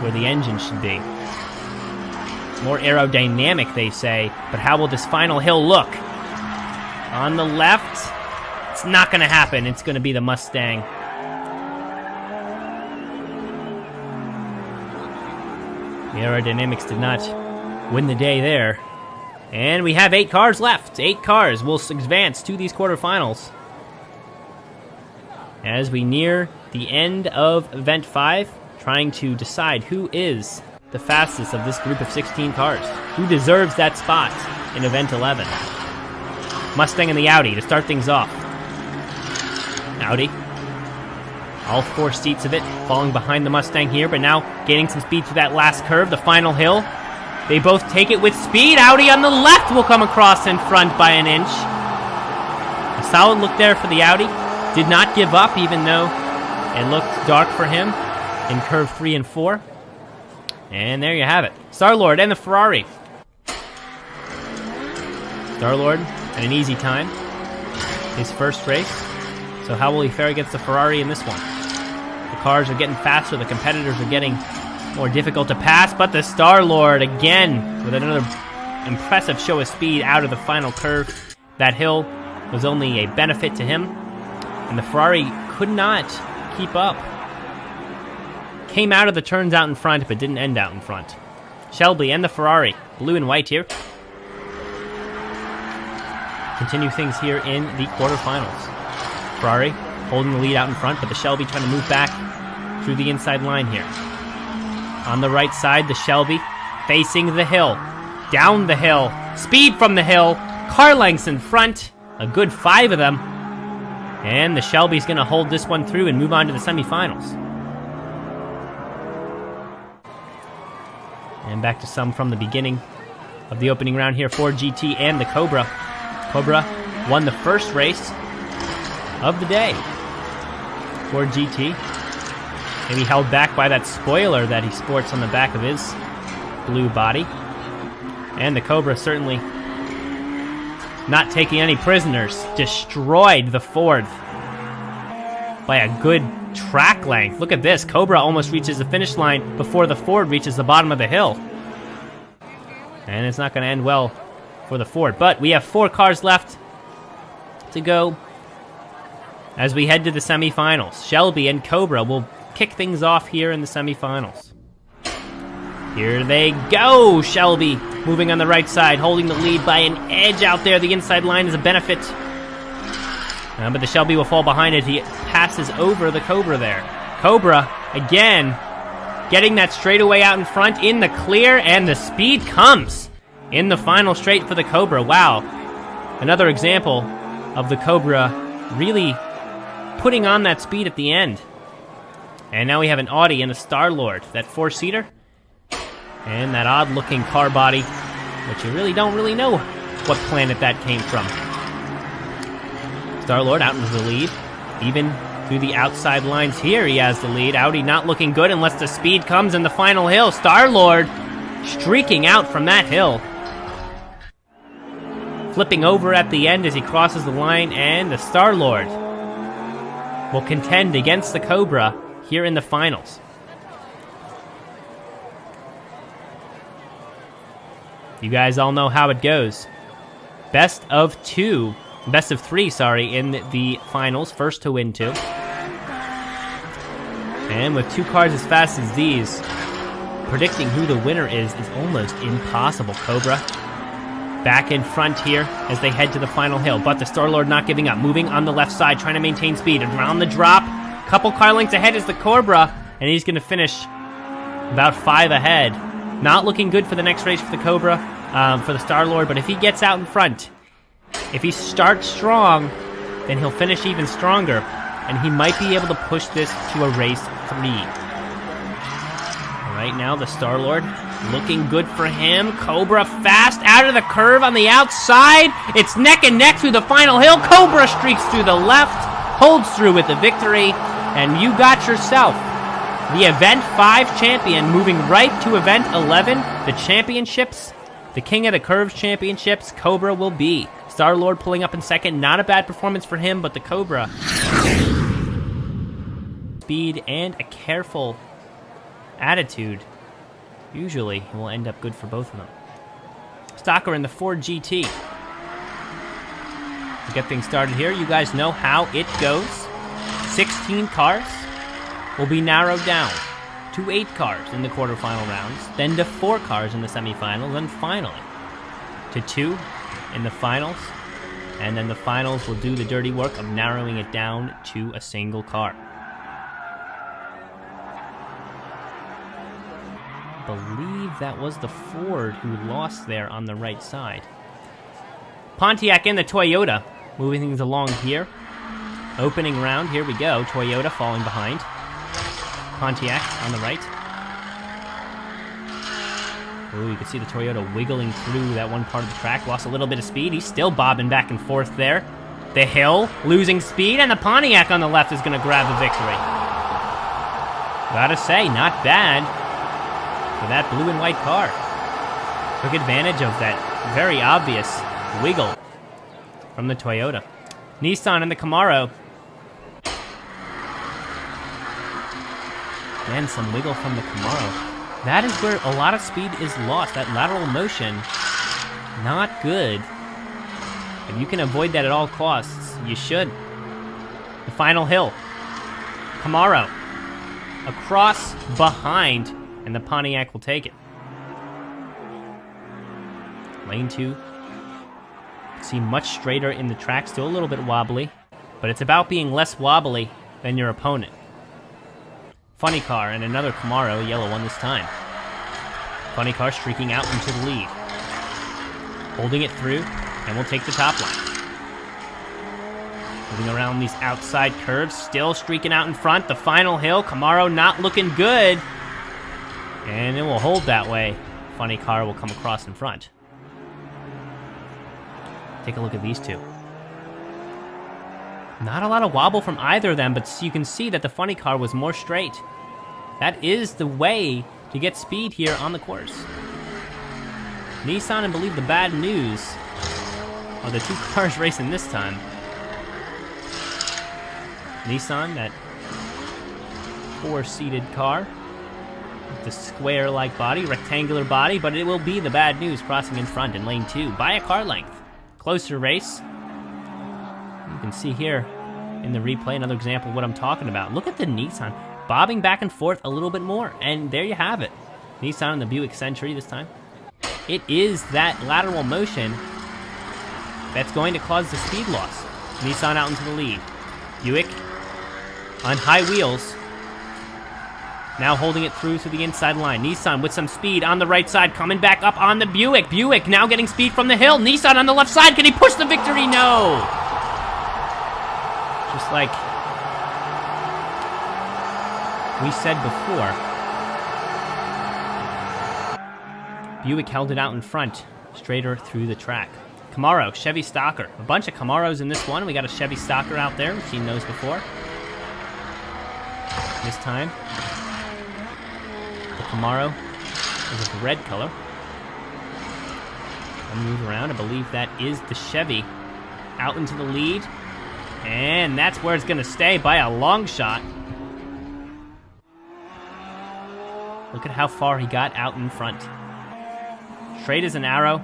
S1: where the engine should be. More aerodynamic, they say, but how will this final hill look? On the left, it's not going to happen. It's going to be the Mustang. The aerodynamics did not win the day there. And we have 8 cars left. 8 cars will advance to these quarterfinals. As we near the end of Event 5, trying to decide who is the fastest of this group of 16 cars. Who deserves that spot in Event 11? Mustang and the Audi to start things off. Audi. All 4 seats of it falling behind the Mustang here, but now gaining some speed through that last curve, the final hill. They both take it with speed. Audi on the left will come across in front by an inch. A solid look there for the Audi. Did not give up, even though it looked dark for him in curve 3 and 4. And there you have it. Star-Lord and the Ferrari. Star-Lord had an easy time. His first race. So how will he fare against the Ferrari in this one? The cars are getting faster, the competitors are getting more difficult to pass, but the Star-Lord again with another impressive show of speed out of the final curve. That hill was only a benefit to him, and the Ferrari could not keep up. Came out of the turns out in front, but didn't end out in front. Shelby and the Ferrari, blue and white here. Continue things here in the quarterfinals. Ferrari holding the lead out in front, but the Shelby trying to move back through the inside line here. On the right side, the Shelby facing the hill. Down the hill. Speed from the hill. Car lengths in front. A good 5 of them. And the Shelby's going to hold this one through and move on to the semifinals. And back to some from the beginning of the opening round here. Ford GT and the Cobra. Cobra won the first race of the day. Ford GT, maybe held back by that spoiler that he sports on the back of his blue body. And the Cobra certainly not taking any prisoners. Destroyed the Ford by a good track length. Look at this. Cobra almost reaches the finish line before the Ford reaches the bottom of the hill. And it's not going to end well for the Ford. But we have 4 cars left to go as we head to the semifinals. Shelby and Cobra will kick things off here in the semifinals. Here they go! Shelby moving on the right side, holding the lead by an edge out there. The inside line is a benefit. But the Shelby will fall behind it. He passes over the Cobra there. Cobra, again, getting that straightaway out in front in the clear, and the speed comes in the final straight for the Cobra. Wow. Another example of the Cobra really putting on that speed at the end. And now we have an Audi and a Star-Lord, that 4-seater. And that odd-looking car body, which you really don't know what planet that came from. Star-Lord out into the lead. Even through the outside lines here, he has the lead. Audi not looking good unless the speed comes in the final hill. Star-Lord streaking out from that hill. Flipping over at the end as he crosses the line, and the Star-Lord will contend against the Cobra here in the finals. You guys all know how it goes. Best of three, in the finals. First to win two. And with two cars as fast as these, predicting who the winner is almost impossible. Cobra back in front here as they head to the final hill, but the Star-Lord not giving up, moving on the left side, trying to maintain speed. Around the drop, couple car lengths ahead is the Cobra, and he's going to finish about 5 ahead. Not looking good for the next race for the Cobra, for the Star-Lord, but if he gets out in front, if he starts strong, then he'll finish even stronger, and he might be able to push this to a race 3. Right now, the Star-Lord looking good for him. Cobra fast out of the curve on the outside. It's neck and neck through the final hill. Cobra streaks through the left, holds through with the victory, and you got yourself the Event 5 champion, moving right to Event 11. The championships, the King of the Curves championships, Cobra will be. Star-Lord pulling up in second. Not a bad performance for him, but the Cobra. Speed and a careful attitude usually will end up good for both of them. Stocker in the Ford GT. To get things started here, you guys know how it goes. 16 cars will be narrowed down to 8 cars in the quarterfinal rounds, then to 4 cars in the semifinals, and finally to 2 in the finals. And then the finals will do the dirty work of narrowing it down to a single car. I believe that was the Ford who lost there on the right side. Pontiac and the Toyota moving things along here. Opening round, here we go. Toyota falling behind. Pontiac on the right. Ooh, you can see the Toyota wiggling through that one part of the track. Lost a little bit of speed. He's still bobbing back and forth there. The hill, losing speed, and the Pontiac on the left is going to grab the victory. Gotta say, not bad for that blue and white car. Took advantage of that very obvious wiggle from the Toyota. Nissan and the Camaro. Again, some wiggle from the Camaro. That is where a lot of speed is lost. That lateral motion, not good. If you can avoid that at all costs, you should. The final hill. Camaro across behind, and the Pontiac will take it. Lane 2. See, much straighter in the track, still a little bit wobbly, but it's about being less wobbly than your opponent. Funny Car and another Camaro, a yellow one this time. Funny Car streaking out into the lead. Holding it through, and we'll take the top line. Moving around these outside curves, still streaking out in front. The final hill, Camaro not looking good. And it will hold that way. Funny Car will come across in front. Take a look at these two. Not a lot of wobble from either of them, but you can see that the Funny Car was more straight. That is the way to get speed here on the course. Nissan and believe the bad news are the two cars racing this time. Nissan, that 4-seated car. With the square-like body, rectangular body, but it will be the bad news crossing in front in lane 2 by a car length. Closer race. You can see here in the replay another example of what I'm talking about. Look at the Nissan bobbing back and forth a little bit more, and there you have it. Nissan and the Buick Century this time. It is that lateral motion that's going to cause the speed loss. Nissan out into the lead. Buick on high wheels. Now holding it through to the inside line. Nissan with some speed on the right side, coming back up on the Buick. Buick now getting speed from the hill. Nissan on the left side. Can he push the victory? No. Just like we said before, Buick held it out in front, straighter through the track. Camaro, Chevy Stocker. A bunch of Camaros in this one. We got a Chevy Stocker out there. We've seen those before. This time, the Camaro is of the red color. I'll move around. I believe that is the Chevy out into the lead. And that's where it's gonna stay by a long shot. Look at how far he got out in front. Straight as an arrow.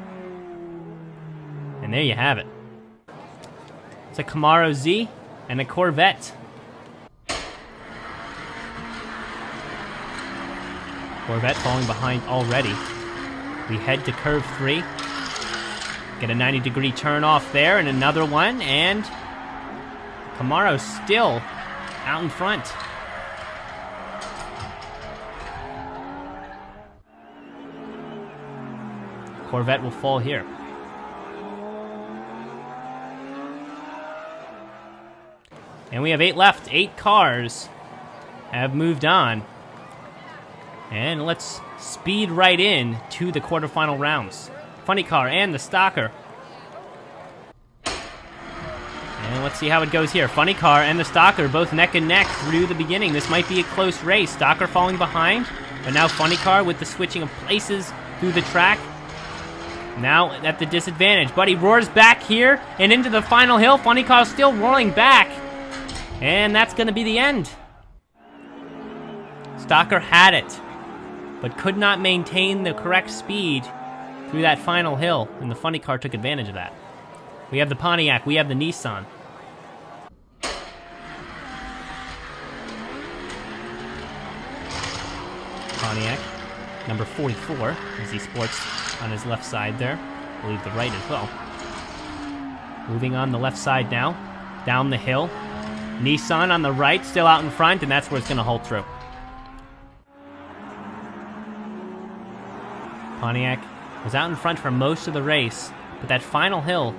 S1: And there you have it. It's a Camaro Z and a Corvette. Corvette falling behind already. We head to curve 3. Get a 90-degree turn off there, and another one, and Camaro still out in front. Corvette will fall here. And we have 8 left. 8 cars have moved on. And let's speed right in to the quarterfinal rounds. Funny Car and the Stalker. And let's see how it goes here. Funny Car and the Stalker both neck and neck through the beginning. This might be a close race. Stalker falling behind, but now Funny Car with the switching of places through the track. Now at the disadvantage, but he roars back here and into the final hill. Funny Car still roaring back. And that's going to be the end. Stalker had it, but could not maintain the correct speed through that final hill, and the Funny Car took advantage of that. We have the Pontiac, we have the Nissan. Pontiac, number 44, as he sports on his left side there. I believe the right as well. Moving on the left side now, down the hill. Nissan on the right, still out in front, and that's where it's going to hold true. Pontiac was out in front for most of the race, but that final hill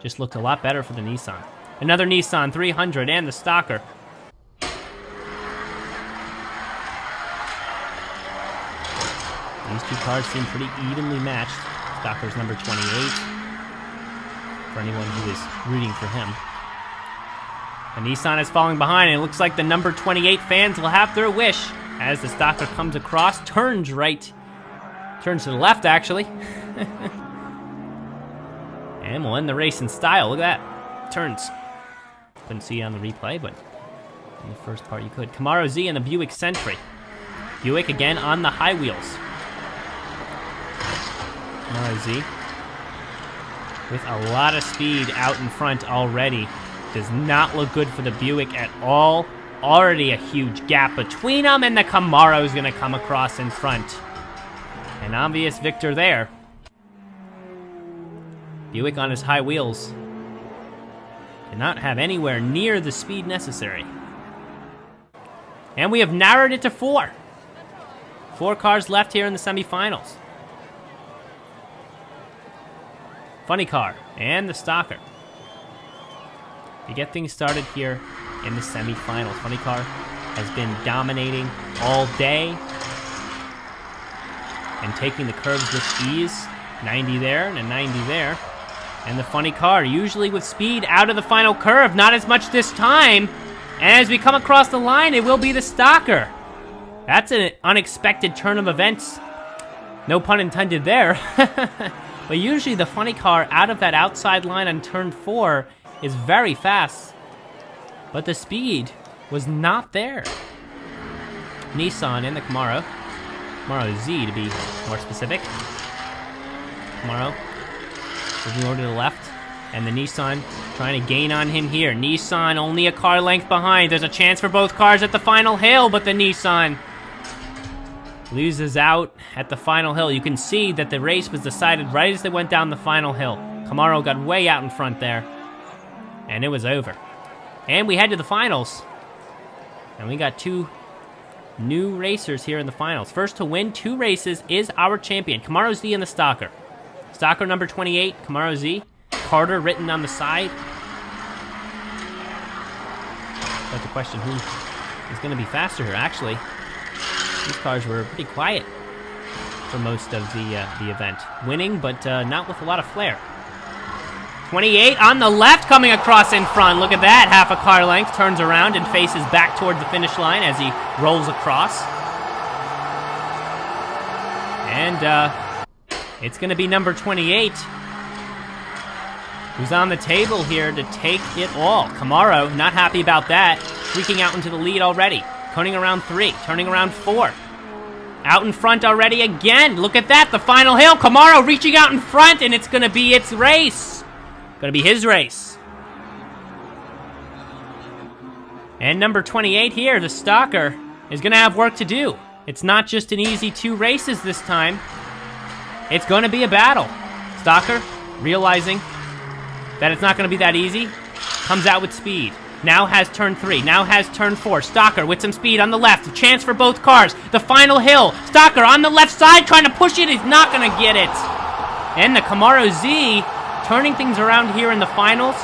S1: just looked a lot better for the Nissan. Another Nissan 300 and the Stalker. These two cars seem pretty evenly matched. Stalker's number 28, for anyone who is rooting for him. The Nissan is falling behind, and it looks like the number 28 fans will have their wish as the Stalker comes across, turns to the left, actually. And we'll end the race in style. Look at that. Turns. Couldn't see it on the replay, but in the first part you could. Camaro Z and the Buick Sentry. Buick again on the high wheels. Camaro Z with a lot of speed out in front already. Does not look good for the Buick at all. Already a huge gap between them, and the Camaro's going to come across in front. An obvious victor there. Buick on his high wheels did not have anywhere near the speed necessary. And we have narrowed it to 4. 4 cars left here in the semifinals. Funny Car and the Stalker. To get things started here in the semifinals, Funny Car has been dominating all day and taking the curves with ease. 90 there and a 90 there. And the Funny Car, usually with speed out of the final curve, not as much this time. And as we come across the line, it will be the Stalker. That's an unexpected turn of events. No pun intended there. But usually the Funny Car out of that outside line on turn 4 is very fast. But the speed was not there. Nissan and the Camaro. Camaro Z to be more specific. Camaro moving over to the left. And the Nissan trying to gain on him here. Nissan only a car length behind. There's a chance for both cars at the final hill, but the Nissan loses out at the final hill. You can see that the race was decided right as they went down the final hill. Camaro got way out in front there, and it was over. And we head to the finals, and we got 2 new racers here in the finals. First to win 2 races is our champion, Camaro Z and the Stalker. Stalker number 28, Camaro Z. Carter written on the side. But the question, who is going to be faster here? Actually, these cars were pretty quiet for most of the event. Winning, but not with a lot of flair. 28 on the left, coming across in front. Look at that, half a car length. Turns around and faces back towards the finish line as he rolls across. And it's going to be number 28. who's on the table here to take it all. Camaro, not happy about that. Freaking out into the lead already. Turning around 3, turning around 4. Out in front already again. Look at that, the final hill. Camaro reaching out in front, and it's gonna be its race. Gonna be his race. And number 28 here, the Stalker, is gonna have work to do. It's not just an easy 2 races this time. It's gonna be a battle. Stalker, realizing that it's not gonna be that easy, comes out with speed. Now has turn 3, now has turn 4. Stalker with some speed on the left. A chance for both cars. The final hill. Stalker on the left side trying to push it. He's not going to get it. And the Camaro Z, turning things around here in the finals,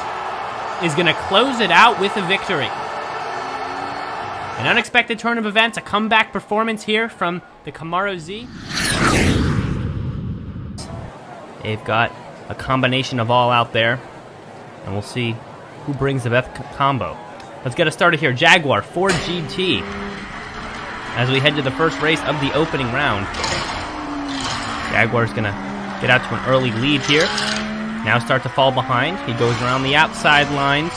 S1: is going to close it out with a victory. An unexpected turn of events, a comeback performance here from the Camaro Z. They've got a combination of all out there, and we'll see who brings the best combo. Let's get us started here. Jaguar 4 GT. As we head to the first race of the opening round. Jaguar's gonna get out to an early lead here. Now start to fall behind. He goes around the outside lines.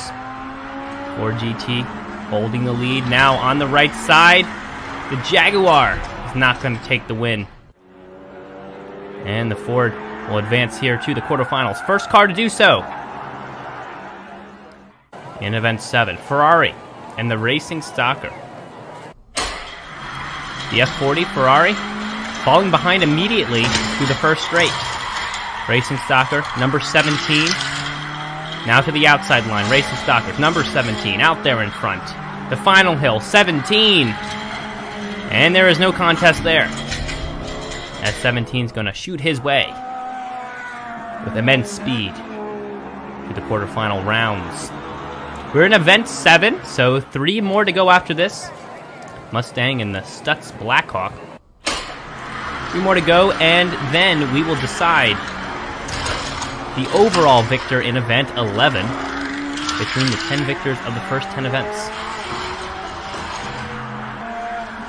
S1: 4 GT holding the lead. Now on the right side, the Jaguar is not gonna take the win. And the Ford will advance here to the quarterfinals. First car to do so. In event 7, Ferrari and the Racing Stalker. The F40 Ferrari falling behind immediately through the first straight. Racing Stalker, number 17. Now to the outside line. Racing Stalker, number 17, out there in front. The final hill, 17. And there is no contest there. As 17's going to shoot his way with immense speed to the quarterfinal rounds. We're in event 7, so 3 more to go after this. Mustang and the Stutz Blackhawk. 3 more to go, and then we will decide the overall victor in event 11 between the 10 victors of the first 10 events.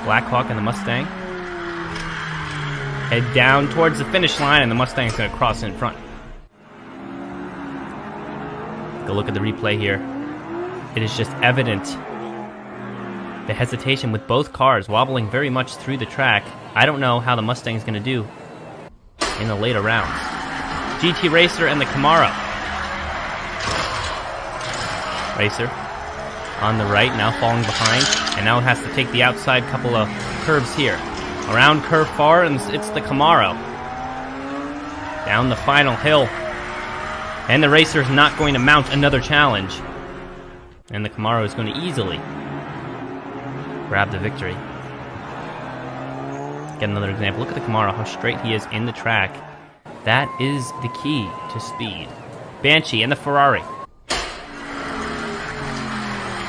S1: Blackhawk and the Mustang head down towards the finish line, and the Mustang's going to cross in front. Take a look at the replay here. It is just evident the hesitation with both cars wobbling very much through the track. I don't know how the Mustang's going to do in the later rounds. GT Racer and the Camaro. Racer on the right, now falling behind, and now has to take the outside couple of curves here. Around curve 4, and it's the Camaro. Down the final hill. And the Racer's not going to mount another challenge. And the Camaro is going to easily grab the victory. Get another example. Look at the Camaro, how straight he is in the track. That is the key to speed. Banshee and the Ferrari.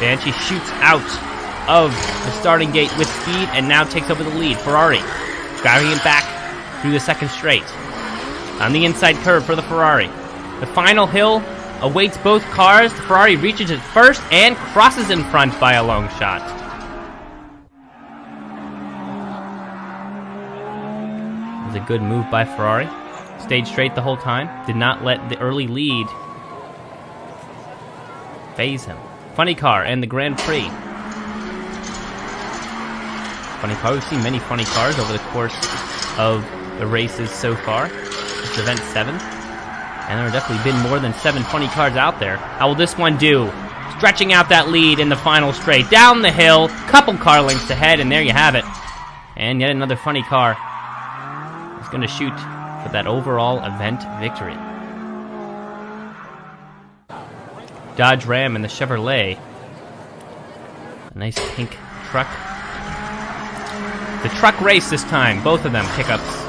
S1: Banshee shoots out of the starting gate with speed and now takes over the lead. Ferrari grabbing it back through the second straight. On the inside curve for the Ferrari. The final hill awaits both cars. The Ferrari reaches it first and crosses in front by a long shot. It was a good move by Ferrari. Stayed straight the whole time. Did not let the early lead phase him. Funny Car and the Grand Prix. Funny Car. We've seen many funny cars over the course of the races so far. It's event 7. And there have definitely been more than 7 funny cars out there. How will this one do? Stretching out that lead in the final straight. Down the hill, couple car lengths ahead, and there you have it. And yet another funny car is going to shoot for that overall event victory. Dodge Ram and the Chevrolet. A nice pink truck. The truck race this time, both of them pickups.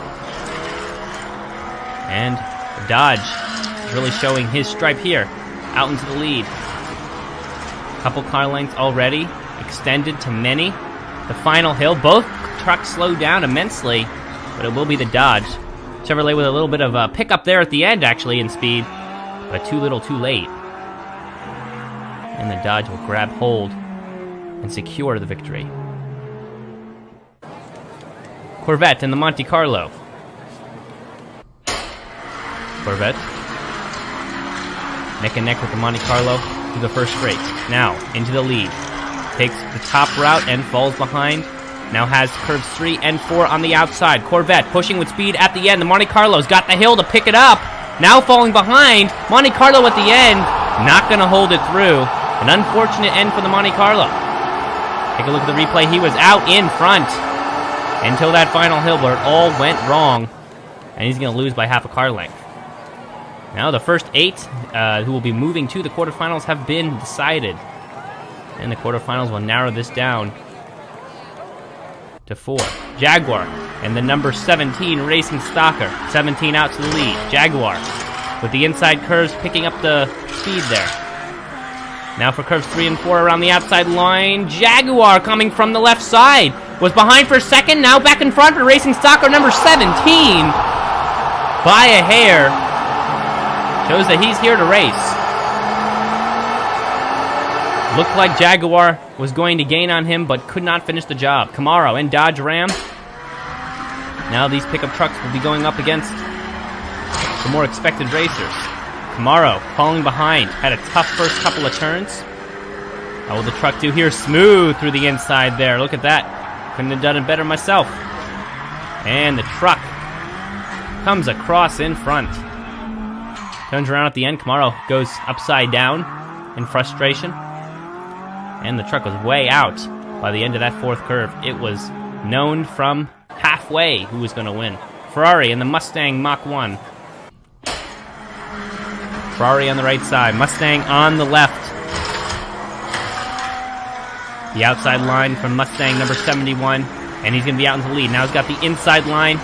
S1: And the Dodge is really showing his stripe here, out into the lead. Couple car lengths already, extended to many. The final hill, both trucks slowed down immensely, but it will be the Dodge. Chevrolet with a little bit of a pickup there at the end, actually, in speed, but too little, too late. And the Dodge will grab hold and secure the victory. Corvette and the Monte Carlo. Corvette Neck and neck with the Monte Carlo through the first straight. Now, into the lead. Takes the top route and falls behind. Now has curves 3 and 4 on the outside. Corvette pushing with speed at the end. The Monte Carlo's got the hill to pick it up. Now falling behind. Monte Carlo at the end. Not going to hold it through. An unfortunate end for the Monte Carlo. Take a look at the replay. He was out in front until that final hill where it all went wrong. And he's going to lose by half a car length. Now the first 8 who will be moving to the quarterfinals have been decided. And the quarterfinals will narrow this down to 4. Jaguar and the number 17 Racing Stalker. 17 out to the lead. Jaguar with the inside curves picking up the speed there. Now for curves 3 and 4 around the outside line. Jaguar coming from the left side. Was behind for a second, now back in front for Racing Stalker number 17. By a hair. Shows that he's here to race. Looked like Jaguar was going to gain on him, but could not finish the job. Camaro and Dodge Ram. Now these pickup trucks will be going up against the more expected racers. Camaro falling behind. Had a tough first couple of turns. How will the truck do here? Smooth through the inside there. Look at that. Couldn't have done it better myself. And the truck comes across in front. Turns around at the end. Camaro goes upside down in frustration. And the truck was way out by the end of that 4th curve. It was known from halfway who was going to win. Ferrari and the Mustang Mach 1. Ferrari on the right side. Mustang on the left. The outside line from Mustang number 71. And he's going to be out in the lead. Now he's got the inside line.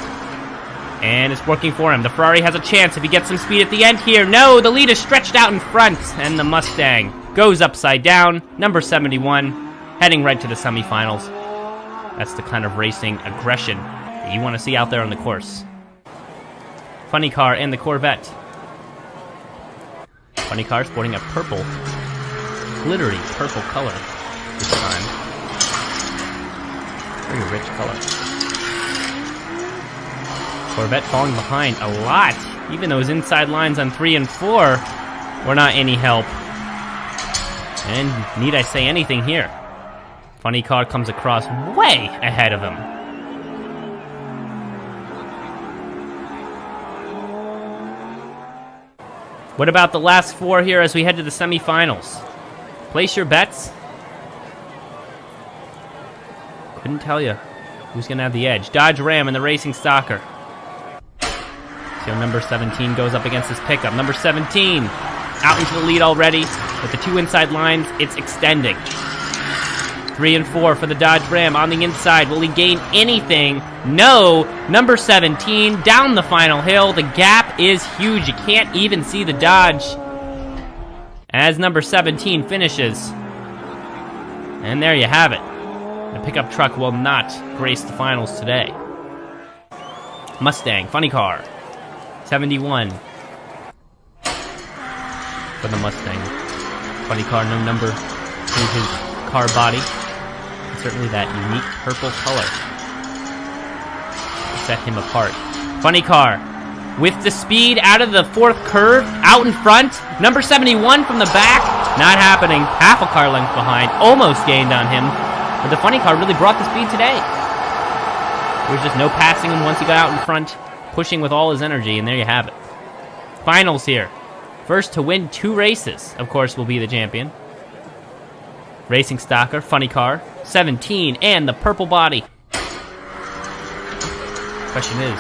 S1: And it's working for him. The Ferrari has a chance if he gets some speed at the end here. No, the lead is stretched out in front. And the Mustang goes upside down. Number 71, heading right to the semifinals. That's the kind of racing aggression that you want to see out there on the course. Funny Car and the Corvette. Funny Car sporting a purple, glittery purple color this time. Very rich color. Corvette falling behind a lot. Even those inside lines on 3 and 4 were not any help. And need I say anything here? Funny Car comes across way ahead of him. What about the last 4 here as we head to the semifinals? Place your bets. Couldn't tell you who's going to have the edge. Dodge Ram and the Racing Stalker. So number 17 goes up against this pickup. Number 17 out into the lead already. With the 2 inside lines, it's extending. 3 and 4 for the Dodge Ram on the inside. Will he gain anything? No. Number 17 down the final hill. The gap is huge. You can't even see the Dodge as number 17 finishes. And there you have it. The pickup truck will not grace the finals today. Mustang, Funny Car, 71 for the Mustang. Funny Car, no number to his car body. And certainly that unique purple color set him apart. Funny Car with the speed out of the 4th curve, out in front. Number 71 from the back. Not happening. Half a car length behind. Almost gained on him. But the Funny Car really brought the speed today. There was just no passing him once he got out in front, pushing with all his energy, and there you have it. Finals here. First to win 2 races, of course, will be the champion. Racing Stalker, Funny Car, 17, and the purple body. Question is,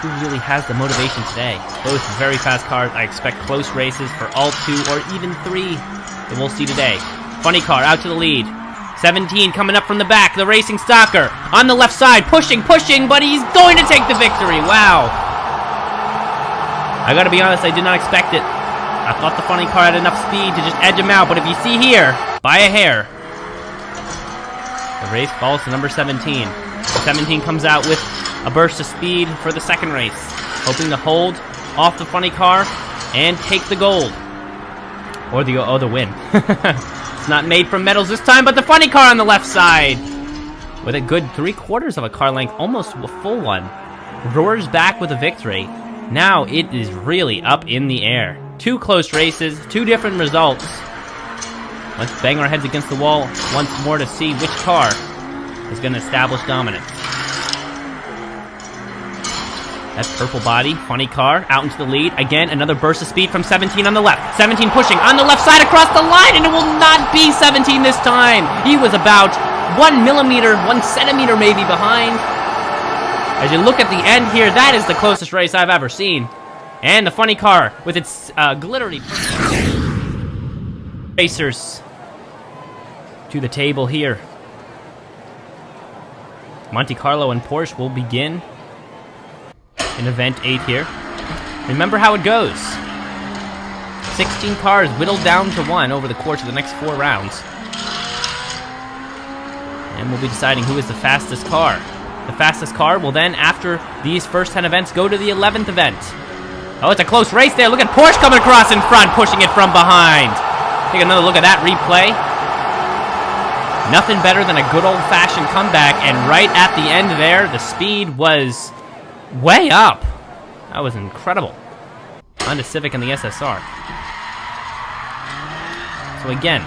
S1: who really has the motivation today? Both very fast cars. I expect close races for all 2 or even 3 that we'll see today. Funny Car out to the lead. 17 coming up from the back. The Racing Stalker on the left side, pushing, but he's going to take the victory. Wow. I gotta be honest, I did not expect it. I thought the Funny Car had enough speed to just edge him out, but if you see here, by a hair, the race falls to number 17. 17 comes out with a burst of speed for the second race, hoping to hold off the Funny Car and take the gold. Or the win. It's not made from metals this time, but the Funny Car on the left side, with a good 3/4 of a car length, almost a full one, roars back with a victory. Now it is really up in the air. Two close races, two different results. Let's bang our heads against the wall once more to see which car is going to establish dominance. That purple body, funny car, out into the lead. Again, another burst of speed from 17 on the left. 17 pushing on the left side across the line, and it will not be 17 this time. He was about 1 millimeter, 1 centimeter maybe behind. As you look at the end here, that is the closest race I've ever seen. And the funny car with its glittery racers to the table here. Monte Carlo and Porsche will begin in event 8 here. Remember how it goes. 16 cars whittled down to 1 over the course of the next 4 rounds. And we'll be deciding who is the fastest car. The fastest car will then, after these first 10 events, go to the 11th event. Oh, it's a close race there. Look at Porsche coming across in front, pushing it from behind. Take another look at that replay. Nothing better than a good old-fashioned comeback, and right at the end there, the speed was way up. That was incredible. Honda Civic and the SSR. So again,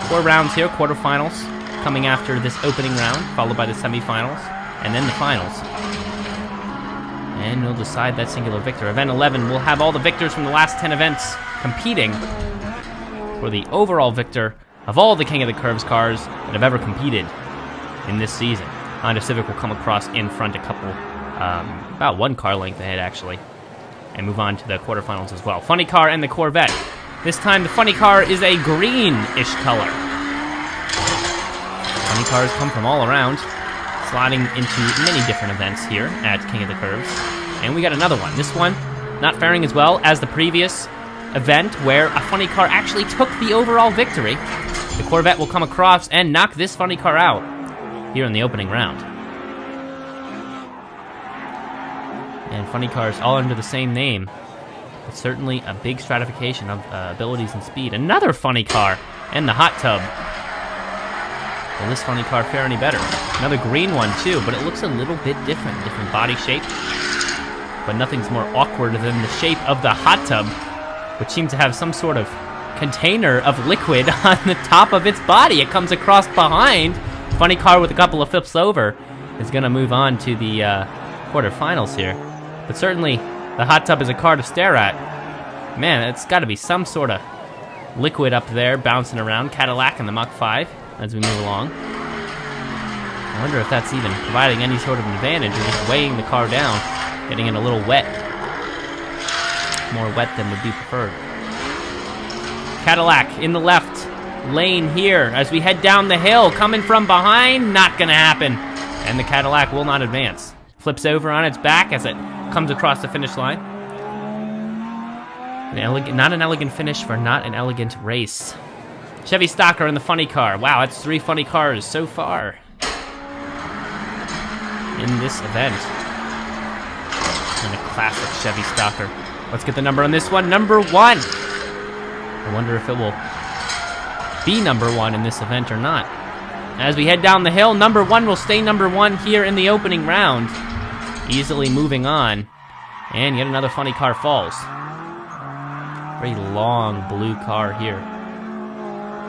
S1: 4 rounds here, quarterfinals, coming after this opening round, followed by the semifinals, and then the finals. And we'll decide that singular victor. Event 11 will have all the victors from the last 10 events competing for the overall victor of all the King of the Curves cars that have ever competed in this season. Honda Civic will come across in front a couple, about 1 car length ahead actually, and move on to the quarterfinals as well. Funny Car and the Corvette. This time the Funny Car is a greenish color. Funny cars come from all around, slotting into many different events here at King of the Curves. And we got another one. This one not faring as well as the previous event where a funny car actually took the overall victory. The Corvette will come across and knock this funny car out here in the opening round. And funny cars all under the same name, but certainly a big stratification of abilities and speed. Another funny car and the hot tub. Will this funny car fare any better? Another green one too, but it looks a little bit different. Different body shape. But nothing's more awkward than the shape of the hot tub, which seems to have some sort of container of liquid on the top of its body. It comes across behind. Funny car with a couple of flips over is going to move on to the quarterfinals here. But certainly, the hot tub is a car to stare at. Man, it's got to be some sort of liquid up there bouncing around. Cadillac and the Mach 5 as we move along. I wonder if that's even providing any sort of advantage or just weighing the car down, getting it a little wet. More wet than would be preferred. Cadillac in the left lane here as we head down the hill. Coming from behind, not gonna happen. And the Cadillac will not advance. Flips over on its back as it comes across the finish line. Not an elegant finish for not an elegant race. Chevy Stalker in the funny car. Wow, that's 3 funny cars so far in this event. And a classic Chevy Stalker. Let's get the number on this one. Number 1. I wonder if it will be number 1 in this event or not. As we head down the hill, number 1 will stay number 1 here in the opening round. Easily moving on. And yet another funny car falls. Very long blue car here.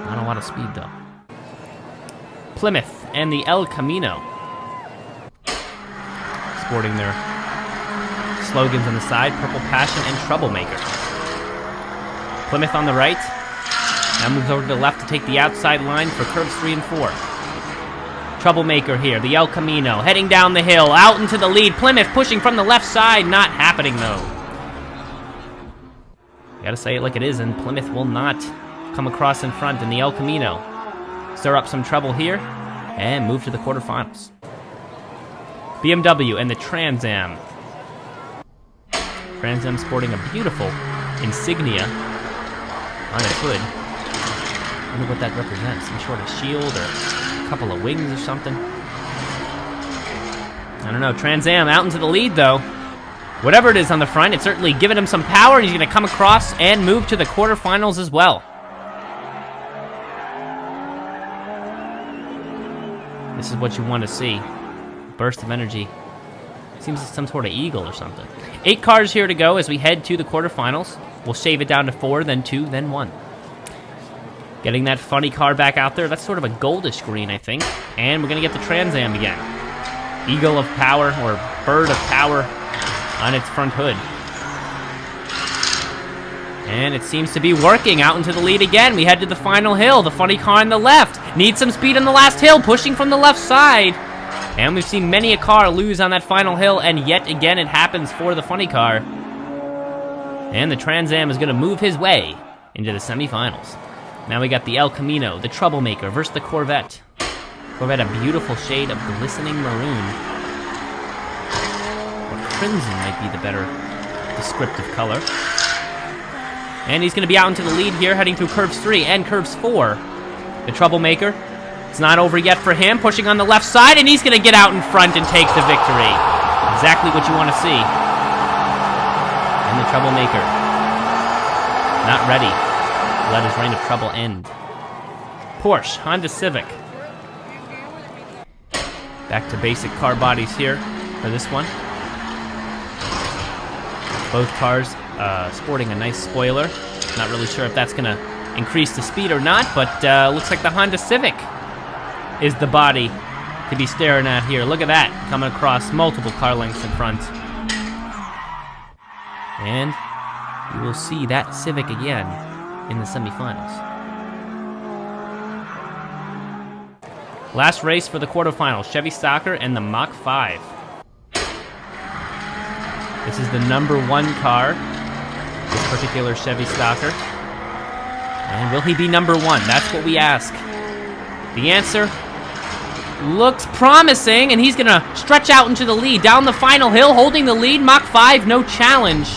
S1: Not a lot of speed though. Plymouth and the El Camino. Sporting their slogans on the side, Purple Passion and Troublemaker. Plymouth on the right. Now moves over to the left to take the outside line for curves 3 and 4. Troublemaker here, the El Camino, heading down the hill, out into the lead. Plymouth pushing from the left side, not happening though. Gotta say it like it is, and Plymouth will not come across in front in the El Camino. Stir up some trouble here, and move to the quarterfinals. BMW and the Trans Am. Trans Am sporting a beautiful insignia on its hood. I wonder what that represents. Some sort of shield or a couple of wings or something. I don't know. Trans Am out into the lead though. Whatever it is on the front, it's certainly giving him some power, and he's going to come across and move to the quarterfinals as well. This is what you want to see. Burst of energy Seems like some sort of eagle or something. 8 cars here to go as we head to the quarterfinals. We'll shave it down to 4, then 2, then 1. Getting that funny car back out there. That's sort of a goldish green, I think. And we're going to get the Trans Am again. Eagle of Power, or Bird of Power, on its front hood. And it seems to be working. Out into the lead again. We head to the final hill. The funny car on the left. Needs some speed on the last hill. Pushing from the left side. And we've seen many a car lose on that final hill. And yet again it happens for the funny car. And the Trans Am is going to move his way into the semifinals. Now we got the El Camino, the Troublemaker, versus the Corvette. Corvette, a beautiful shade of glistening maroon. Or crimson might be the better descriptive color. And he's going to be out into the lead here, heading through curves 3 and curves 4. The Troublemaker, it's not over yet for him, pushing on the left side, and he's going to get out in front and take the victory. Exactly what you want to see. And the Troublemaker, not ready to let his reign of trouble end. Porsche, Honda Civic. Back to basic car bodies here for this one. Both cars sporting a nice spoiler. Not really sure if that's going to increase the speed or not, but looks like the Honda Civic is the body to be staring at here. Look at that, coming across multiple car lengths in front. And you will see that Civic again in the semifinals. Last race for the quarterfinals, Chevy Stalker and the Mach 5. This is the #1 car, this particular Chevy Stalker. And will he be #1? That's what we ask. The answer looks promising, and he's gonna stretch out into the lead. Down the final hill, holding the lead, Mach 5, no challenge.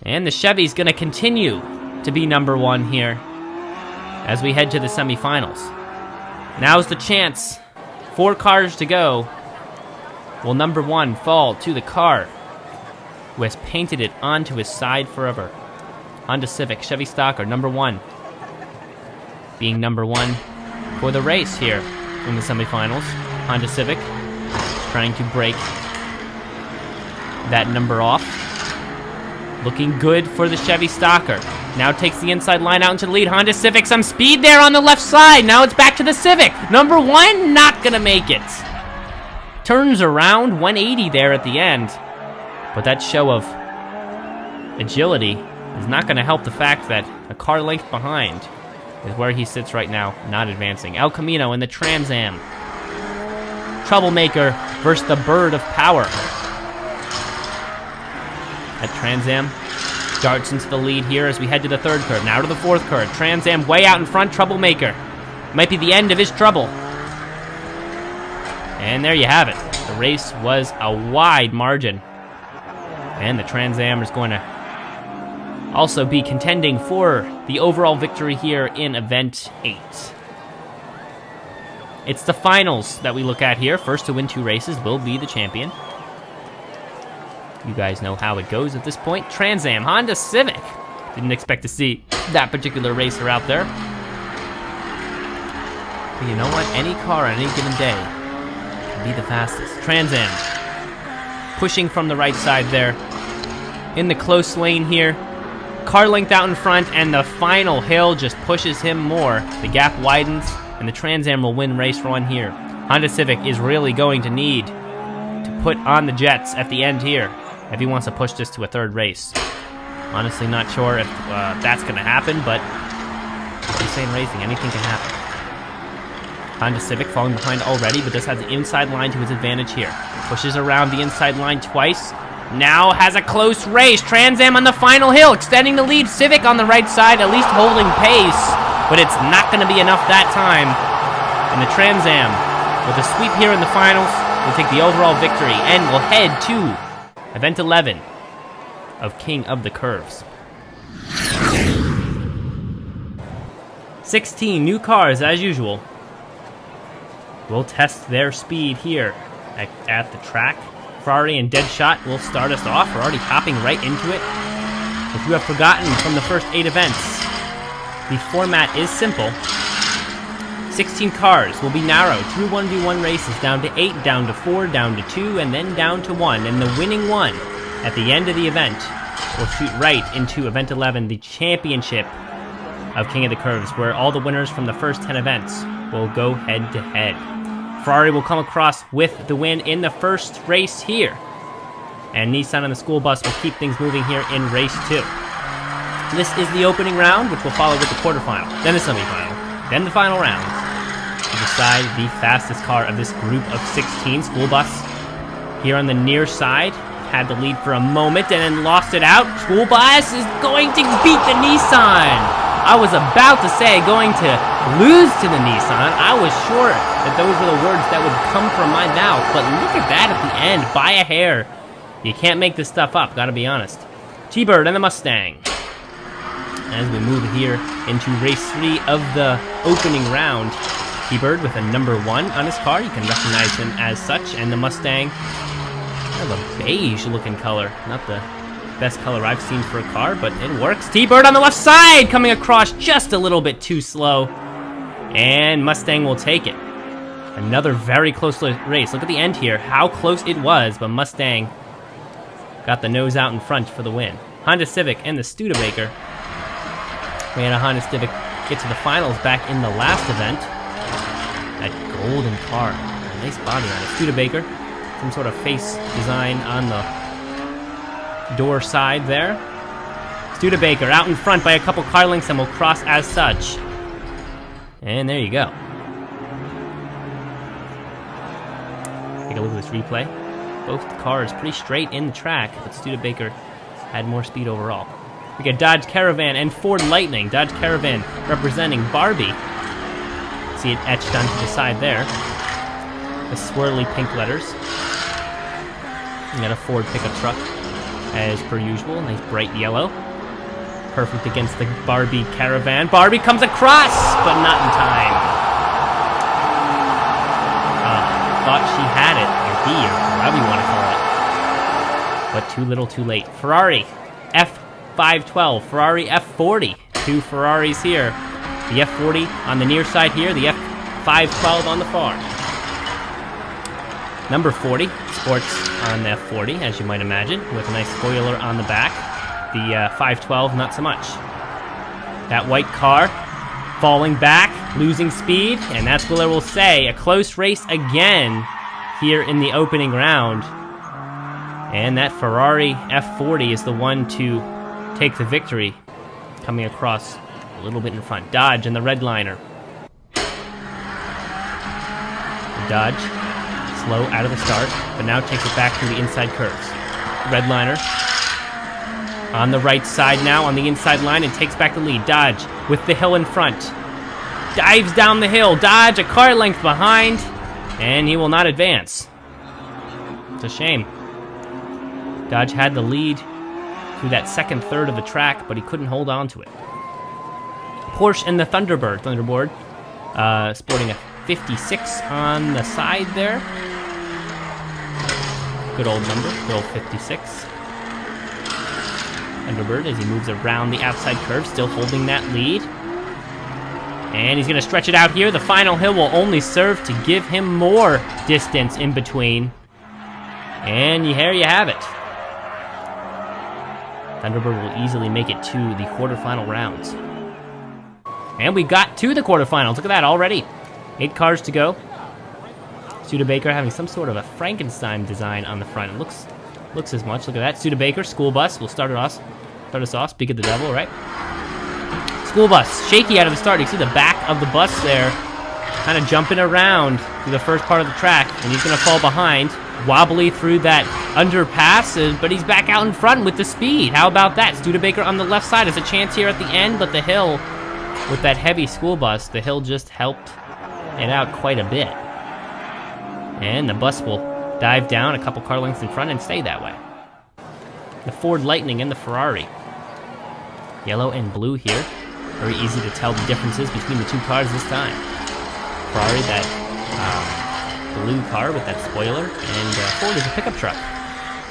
S1: And the Chevy's gonna continue to be #1 here as we head to the semifinals. Now's the chance. 4 cars to go. Will #1 fall to the car who has painted it onto his side forever? Honda Civic, Chevy Stalker, #1. Being #1 for the race here in the semifinals. Honda Civic trying to break that number off. Looking good for the Chevy Stalker. Now takes the inside line out into the lead. Honda Civic, some speed there on the left side. Now it's back to the Civic. #1, not gonna make it. Turns around, 180 there at the end. But that show of agility is not gonna help the fact that a car length behind is where he sits right now, not advancing. El Camino in the Trans Am. Troublemaker versus the Bird of Power. That Trans Am darts into the lead here as we head to the 3rd curve. Now to the 4th curve. Trans Am way out in front. Troublemaker. Might be the end of his trouble. And there you have it. The race was a wide margin. And the Trans Am is going to also be contending for the overall victory here in Event 8. It's the finals that we look at here. First to win 2 races will be the champion. You guys know how it goes at this point. Trans Am, Honda Civic. Didn't expect to see that particular racer out there. But you know what? Any car on any given day can be the fastest. Trans Am pushing from the right side there. In the close lane here. Car length out in front, and the final hill just pushes him more. The gap widens, and the Trans Am will win race 1 here. Honda Civic is really going to need to put on the jets at the end here if he wants to push this to a 3rd race. Honestly, not sure if that's going to happen, but as you say in racing, anything can happen. Honda Civic falling behind already, but does have the inside line to his advantage here. Pushes around the inside line twice. Now has a close race. Trans Am on the final hill, extending the lead. Civic on the right side, at least holding pace, but it's not going to be enough that time. And the Trans Am, with a sweep here in the finals, will take the overall victory and will head to Event 11 of King of the Curves. 16 new cars, as usual, will test their speed here at the track. Ferrari and Deadshot will start us off. We're already hopping right into it. If you have forgotten from the first 8 events, the format is simple. 16 cars will be narrowed through 1v1 races down to 8, down to 4, down to 2, and then down to 1. And the winning one at the end of the event will shoot right into Event 11, the championship of King of the Curves, where all the winners from the first 10 events will go head-to-head. Ferrari will come across with the win in the first race here. And Nissan and the school bus will keep things moving here in race 2. This is the opening round, which will follow with the quarterfinal, then the semifinal, then the final round to decide the fastest car of this group of 16. School bus here on the near side had the lead for a moment and then lost it out. School bus is going to beat the Nissan. I was about to say going to lose to the Nissan. I was sure that those were the words that would come from my mouth, but look at that at the end, by a hair. You can't make this stuff up, gotta be honest. T-Bird and the Mustang. As we move here into race 3 of the opening round, T-Bird with a number 1 on his car. You can recognize him as such, and the Mustang, kind of a beige-looking color. Not the best color I've seen for a car, but it works. T-Bird on the left side, coming across just a little bit too slow, and Mustang will take it. Another very close race. Look at the end here, how close it was, but Mustang got the nose out in front for the win. Honda Civic and the Studebaker. We had a Honda Civic get to the finals back in the last event. That golden car, a nice body on it. Studebaker, some sort of face design on the door side there. Studebaker out in front by a couple car lengths and will cross as such. And there you go. Take a look at this replay. Both cars pretty straight in the track, but Studebaker had more speed overall. We got Dodge Caravan and Ford Lightning. Dodge Caravan representing Barbie. See it etched onto the side there. The swirly pink letters. We got a Ford pickup truck, as per usual. Nice bright yellow. Perfect against the Barbie Caravan. Barbie comes across, but not in time. Thought she had it, or he, or however you want to call it. But too little, too late. Ferrari F512, Ferrari F40. Two Ferraris here. The F40 on the near side here, the F512 on the far. Number 40, sports on the F40, as you might imagine, with a nice spoiler on the back. The 512, not so much. That white car falling back, losing speed, and that's what I will say. A close race again here in the opening round. And that Ferrari F40 is the one to take the victory, coming across a little bit in front. Dodge and the redliner. Dodge, slow out of the start, but now takes it back through the inside curves. Redliner on the right side now, on the inside line, and takes back the lead. Dodge with the hill in front. Dives down the hill. Dodge a car length behind, and he will not advance. It's a shame. Dodge had the lead through that second third of the track, but he couldn't hold on to it. Porsche and the Thunderbird, sporting a 56 on the side there. Good old number, good old 56. Thunderbird as he moves around the outside curve, still holding that lead. And he's going to stretch it out here. The final hill will only serve to give him more distance in between. And here you have it. Thunderbird will easily make it to the quarterfinal rounds. And we got to the quarterfinals. Look at that already. 8 cars to go. Studebaker having some sort of a Frankenstein design on the front. It looks as much. Look at that. Studebaker, school bus. Will start us off. Speak of the devil, right? School bus, shaky out of the start. You see the back of the bus there, kind of jumping around through the first part of the track, and he's going to fall behind. Wobbly through that underpass, but he's back out in front with the speed. How about that? Studebaker on the left side has a chance here at the end, but the hill, with that heavy school bus, the hill just helped it out quite a bit. And the bus will dive down a couple car lengths in front and stay that way. The Ford Lightning and the Ferrari. Yellow and blue here. Very easy to tell the differences between the two cars this time. Ferrari, that blue car with that spoiler, and Ford is a pickup truck.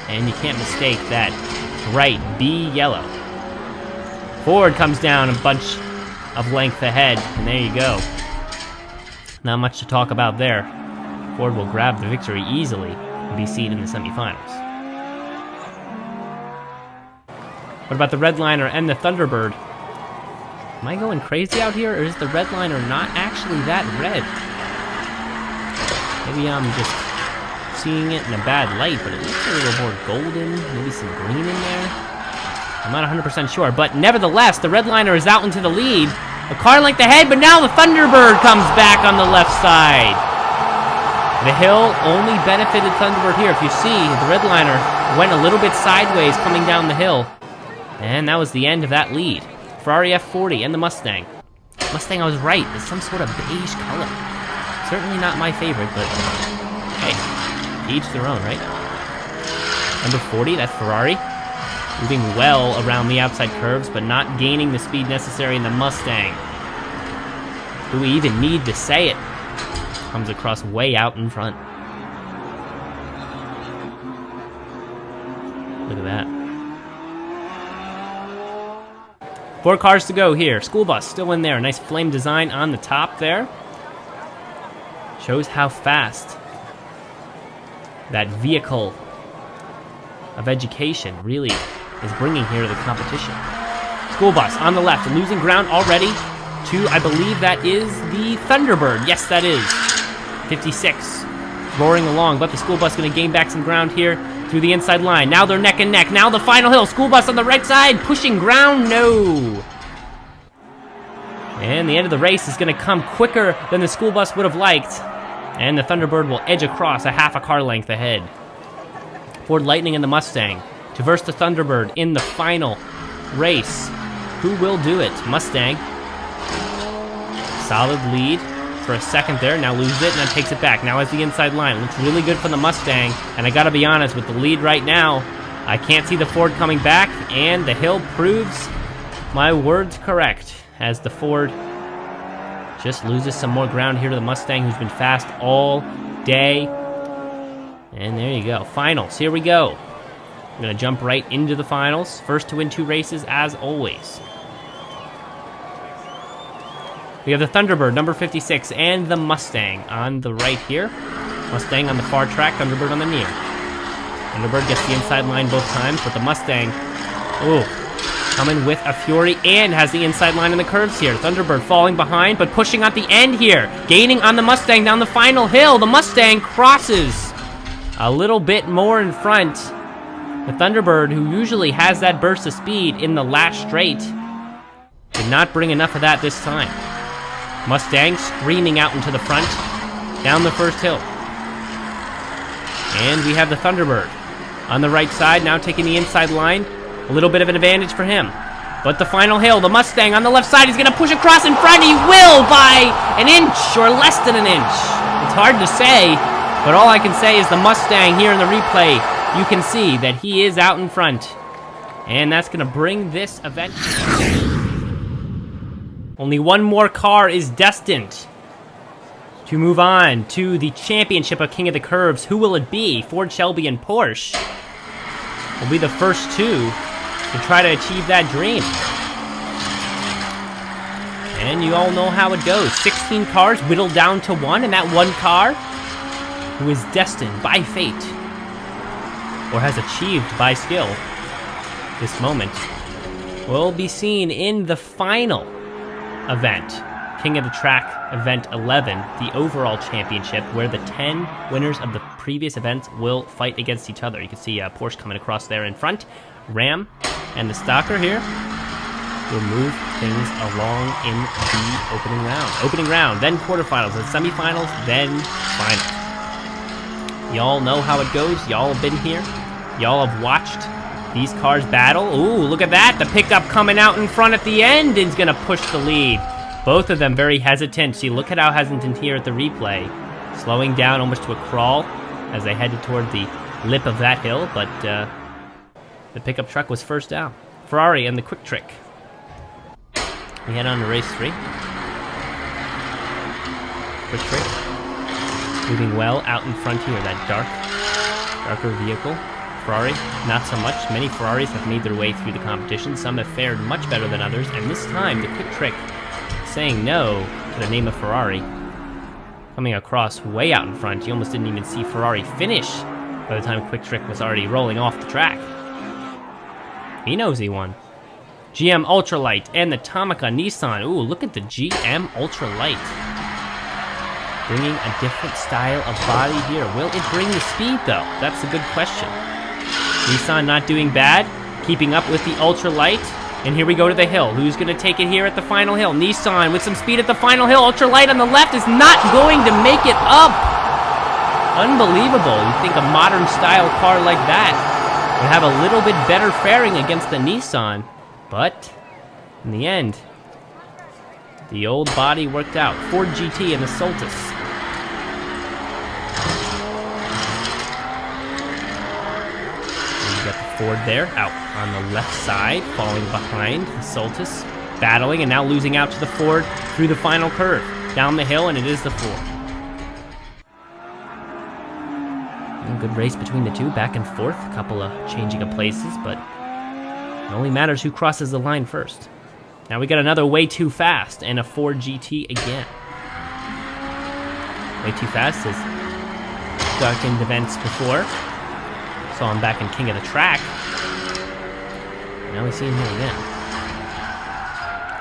S1: And you can't mistake that bright B yellow. Ford comes down a bunch of length ahead, and there you go. Not much to talk about there. Ford will grab the victory easily and be seen in the semifinals. What about the Redliner and the Thunderbird? Am I going crazy out here, or is the Redliner not actually that red? Maybe I'm just seeing it in a bad light, but it looks a little more golden, maybe some green in there. I'm not 100% sure, but nevertheless, the Redliner is out into the lead. A car length ahead, but now the Thunderbird comes back on the left side. The hill only benefited Thunderbird here. If you see, the Redliner went a little bit sideways coming down the hill. And that was the end of that lead. Ferrari F40 and the Mustang. Mustang, I was right. It's some sort of beige color. Certainly not my favorite, but hey, each their own, right? Number 40, that's Ferrari. Moving well around the outside curves, but not gaining the speed necessary in the Mustang. Do we even need to say it? Comes across way out in front. Look at that. 4 cars to go here. School bus still in there. Nice flame design on the top there. Shows how fast that vehicle of education really is bringing here to the competition. School bus on the left, losing ground already to, I believe that is the Thunderbird. Yes, that is. 56, roaring along, but the school bus going to gain back some ground here through the inside line. Now they're neck and neck. Now the final hill. School bus on the right side, pushing ground. No. And the end of the race is going to come quicker than the school bus would have liked. And the Thunderbird will edge across a half a car length ahead. Ford Lightning and the Mustang to verse the Thunderbird in the final race. Who will do it? Mustang. Solid lead for a second there. Now loses it and then takes it back. Now has the inside line. Looks really good for the Mustang. And I gotta be honest, with the lead right now, I can't see the Ford coming back. And the hill proves my words correct, as the Ford just loses some more ground here to the Mustang, who's been fast all day. And there you go. Finals. Here we go. I'm going to jump right into the finals. First to win 2 races, as always. We have the Thunderbird, number 56, and the Mustang on the right here. Mustang on the far track, Thunderbird on the near. Thunderbird gets the inside line both times, but the Mustang, coming with a fury and has the inside line in the curves here. Thunderbird falling behind, but pushing at the end here. Gaining on the Mustang down the final hill. The Mustang crosses a little bit more in front. The Thunderbird, who usually has that burst of speed in the last straight, did not bring enough of that this time. Mustang screaming out into the front, down the first hill. And we have the Thunderbird on the right side, now taking the inside line. A little bit of an advantage for him. But the final hill, the Mustang on the left side, he's going to push across in front. He will by an inch or less than an inch. It's hard to say, but all I can say is the Mustang here in the replay, you can see that he is out in front. And that's going to bring this event. Only one more car is destined to move on to the championship of King of the Curves. Who will it be? Ford, Shelby, and Porsche will be the first two to try to achieve that dream. And you all know how it goes. 16 cars whittled down to one, and that one car who is destined by fate, or has achieved by skill, this moment, will be seen in the final event, King of the Track Event 11, the overall championship, where the 10 winners of the previous events will fight against each other. You can see Porsche coming across there in front. Ram and the Stalker here will move things along in the opening round. Opening round, then quarterfinals, then semifinals, then finals. Y'all know how it goes. Y'all have been here. Y'all have watched these cars battle. Ooh, look at that. The pickup coming out in front at the end is going to push the lead. Both of them very hesitant. See, look at how hesitant here at the replay. Slowing down almost to a crawl as they headed toward the lip of that hill, but the pickup truck was first down. Ferrari and the quick trick. We head on to race 3. Quick trick. Moving well out in front here, that darker vehicle. Ferrari, not so much. Many Ferraris have made their way through the competition. Some have fared much better than others, and this time the quick trick saying no to the name of Ferrari coming across way out in front. You almost didn't even see Ferrari finish by the time Quick Trick was already rolling off the track. He knows he won. GM Ultralight and the Tomica Nissan. Ooh, look at the GM Ultralight. Bringing a different style of body here. Will it bring the speed, though? That's a good question. Nissan not doing bad, keeping up with the Ultralight. And here we go to the hill. Who's going to take it here at the final hill? Nissan with some speed at the final hill. Ultralight on the left is not going to make it up. Unbelievable. You'd think a modern style car like that would have a little bit better faring against the Nissan. But in the end, the old body worked out. Ford GT and the Soltis. You got the Ford there, out on the left side, falling behind the Soltis, battling and now losing out to the Ford through the final curve. Down the hill, and it is the Ford. A good race between the two, back and forth. A couple of changing of places, but it only matters who crosses the line first. Now we got another Way Too Fast and a Ford GT again. Way Too Fast has darkened events before. Saw him back in King of the Track. Now we see him here again.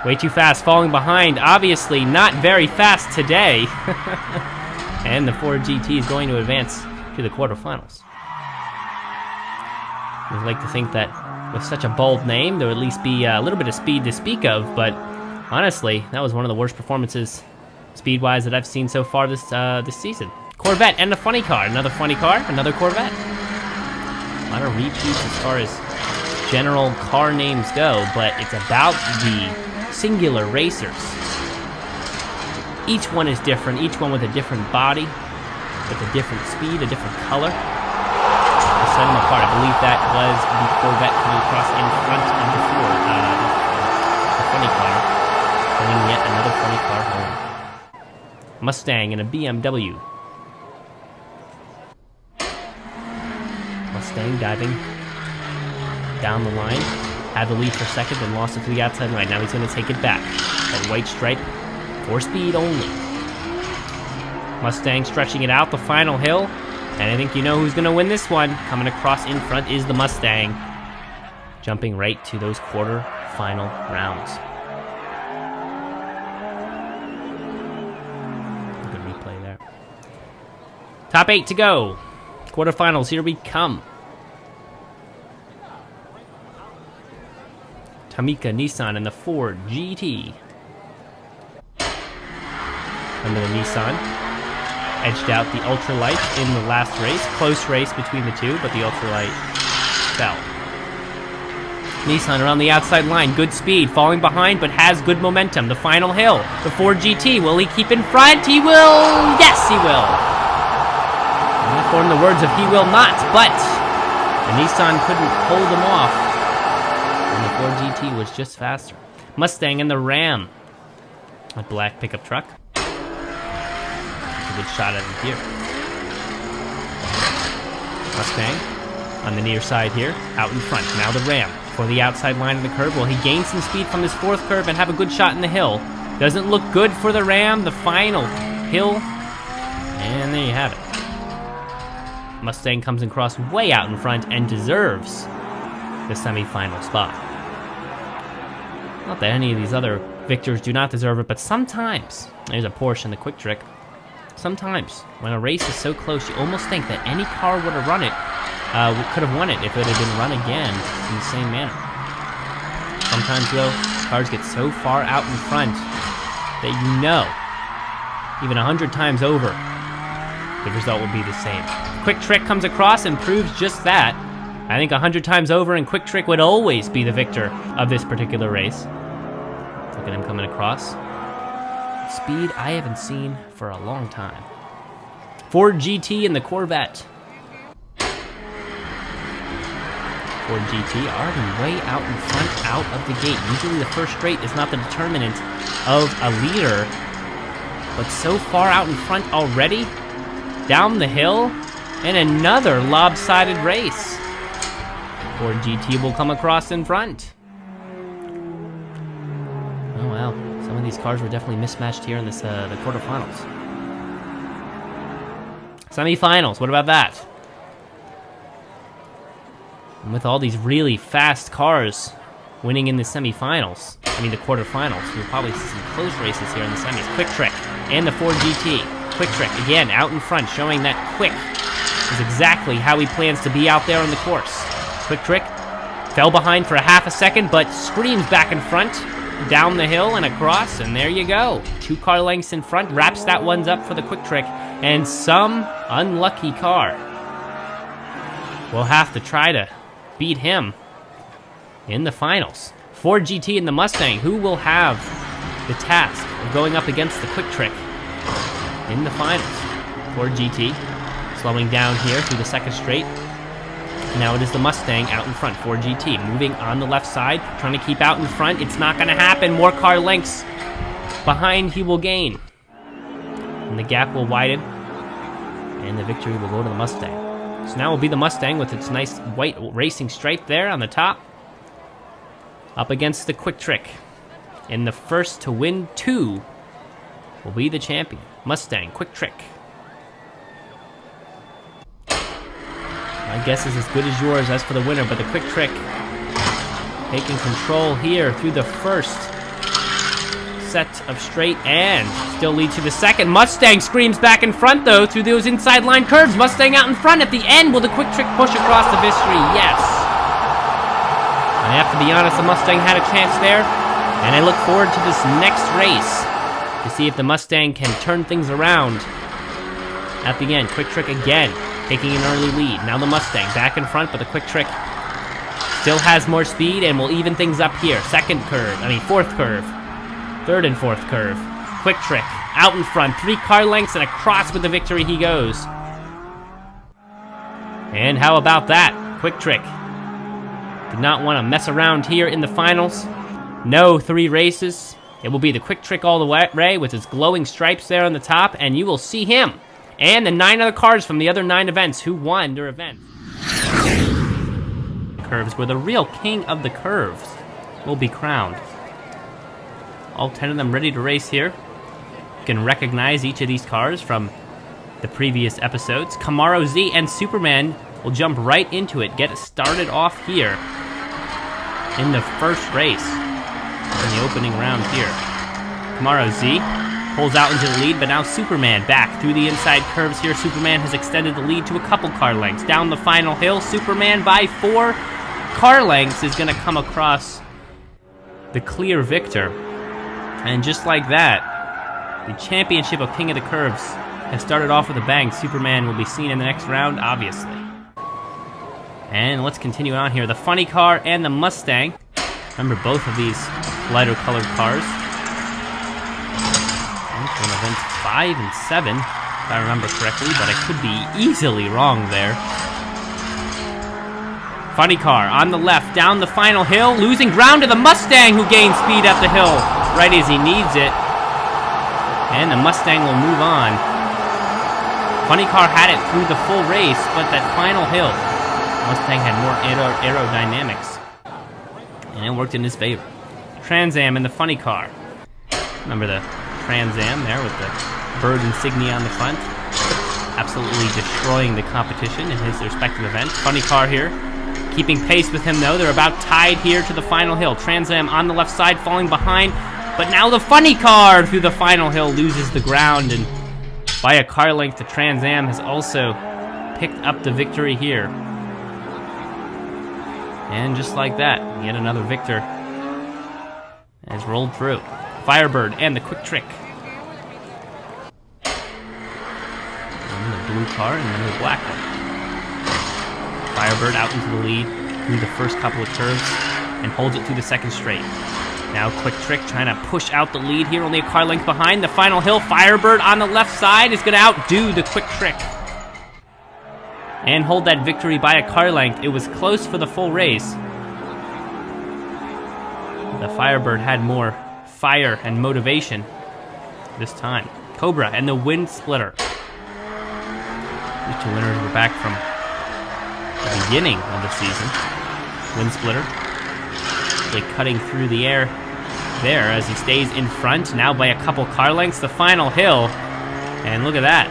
S1: Way Too Fast falling behind. Obviously not very fast today. And the Ford GT is going to advance to the quarterfinals. I'd like to think that with such a bold name, there would at least be a little bit of speed to speak of, but honestly, that was one of the worst performances, speed-wise, that I've seen so far this season. Corvette and the Funny Car. Another Funny Car, another Corvette. A lot of repeats as far as general car names go, but it's about the singular racers. Each one is different, each one with a different body, with a different speed, a different color. Set them apart. I believe that was the Corvette coming across in front of the Ford, the Funny Car, bringing yet another Funny Car home. Mustang and a BMW. Mustang diving down the line, had the lead for second, then lost it to the outside line. Now he's going to take it back. That white stripe for speed only. Mustang stretching it out the final hill. And I think you know who's going to win this one. Coming across in front is the Mustang. Jumping right to those quarter-final rounds. Good replay there. Top 8 to go. Quarterfinals, here we come. Tomica Nissan and the Ford GT. Under the Nissan. Edged out the Ultralight in the last race. Close race between the two, but the Ultralight fell. Nissan around the outside line. Good speed. Falling behind, but has good momentum. The final hill. The Ford GT. Will he keep in front? He will! Yes, he will! Not for in the words of he will not, but the Nissan couldn't hold him off. And the Ford GT was just faster. Mustang and the Ram. A black pickup truck. Good shot at him here. Mustang on the near side here, out in front. Now the Ram for the outside line of the curve. Will he gain some speed from this fourth curve and have a good shot in the hill? Doesn't look good for the Ram. The final hill, and there you have it. Mustang comes across way out in front and deserves the semi-final spot. Not that any of these other victors do not deserve it, but sometimes there's a Porsche in the Quick Trick. Sometimes, when a race is so close, you almost think that any car would have run it, could have won it if it had been run again in the same manner. Sometimes, though, cars get so far out in front that you know, even 100 times over, the result will be the same. Quick Trick comes across and proves just that. I think 100 times over, and Quick Trick would always be the victor of this particular race. Look at him coming across. Speed I haven't seen for a long time. Ford GT and the Corvette. Ford GT already way out in front, out of the gate. Usually the first straight is not the determinant of a leader, but so far out in front already, down the hill, and another lopsided race. Ford GT will come across in front. Oh wow. Some of these cars were definitely mismatched here in this the quarterfinals. Semifinals, what about that? And with all these really fast cars winning in the semifinals, I mean the quarterfinals, we'll probably see some close races here in the semis. Quick Trick and the Ford GT. Quick Trick, again, out in front, showing that Quick is exactly how he plans to be out there on the course. Quick Trick fell behind for a half a second, but screams back in front, down the hill and across, and there you go. 2 car lengths in front, wraps that one's up for the Quick Trick, and some unlucky car will have to try to beat him in the finals. Ford GT and the Mustang, who will have the task of going up against the Quick Trick in the finals. Ford GT slowing down here through the second straight. Now it is the Mustang out in front. Ford GT moving on the left side, trying to keep out in front. It's not going to happen. More car lengths behind he will gain. And the gap will widen. And the victory will go to the Mustang. So now will be the Mustang with its nice white racing stripe there on the top. Up against the Quick Trick. And the first to win 2 will be the champion. Mustang, Quick Trick. My guess is as good as yours as for the winner, but the Quick Trick taking control here through the first set of straight and still leads to the second. Mustang screams back in front though through those inside line curves. Mustang out in front at the end. Will the Quick Trick push across the victory? Yes. I have to be honest, the Mustang had a chance there, and I look forward to this next race to see if the Mustang can turn things around at the end. Quick Trick again taking an early lead. Now the Mustang back in front, but the Quick Trick still has more speed and will even things up here. Fourth curve. Third and fourth curve. Quick Trick out in front. 3 car lengths and across with the victory he goes. And how about that? Quick Trick did not want to mess around here in the finals. No 3 races. It will be the Quick Trick all the way with his glowing stripes there on the top, and you will see him and the 9 other cars from the other 9 events who won their event. Curves where the real king of the curves will be crowned. All 10 of them ready to race here. You can recognize each of these cars from the previous episodes. Camaro Z and Superman will jump right into it, get it started off here in the first race in the opening round here. Camaro Z pulls out into the lead, but now Superman back through the inside curves here. Superman has extended the lead to a couple car lengths. Down the final hill, Superman by 4 car lengths is going to come across the clear victor. And just like that, the championship of King of the Curves has started off with a bang. Superman will be seen in the next round, obviously. And let's continue on here. The Funny Car and the Mustang. Remember both of these lighter colored cars. And from events 5 and 7, if I remember correctly, but I could be easily wrong there. Funny Car on the left, down the final hill, losing ground to the Mustang, who gains speed up the hill right as he needs it. And the Mustang will move on. Funny Car had it through the full race, but that final hill, Mustang had more aerodynamics, and it worked in his favor. Trans Am and the Funny Car. Remember the Trans Am there with the bird insignia on the front, absolutely destroying the competition in his respective events. Funny Car here, keeping pace with him though. They're about tied here to the final hill. Trans Am on the left side, falling behind, but now the Funny Car through the final hill loses the ground, and by a car length, the Trans Am has also picked up the victory here. And just like that, yet another victor has rolled through. Firebird and the Quick Trick. And the blue car and then the black one. Firebird out into the lead through the first couple of curves and holds it through the second straight. Now Quick Trick trying to push out the lead here, only a car length behind. The final hill, Firebird on the left side is going to outdo the Quick Trick and hold that victory by a car length. It was close for the full race. The Firebird had more fire and motivation this time. Cobra and the Wind Splitter. These 2 winners were back from the beginning of the season. Wind Splitter really cutting through the air there as he stays in front, now by a couple car lengths. The final hill, and look at that.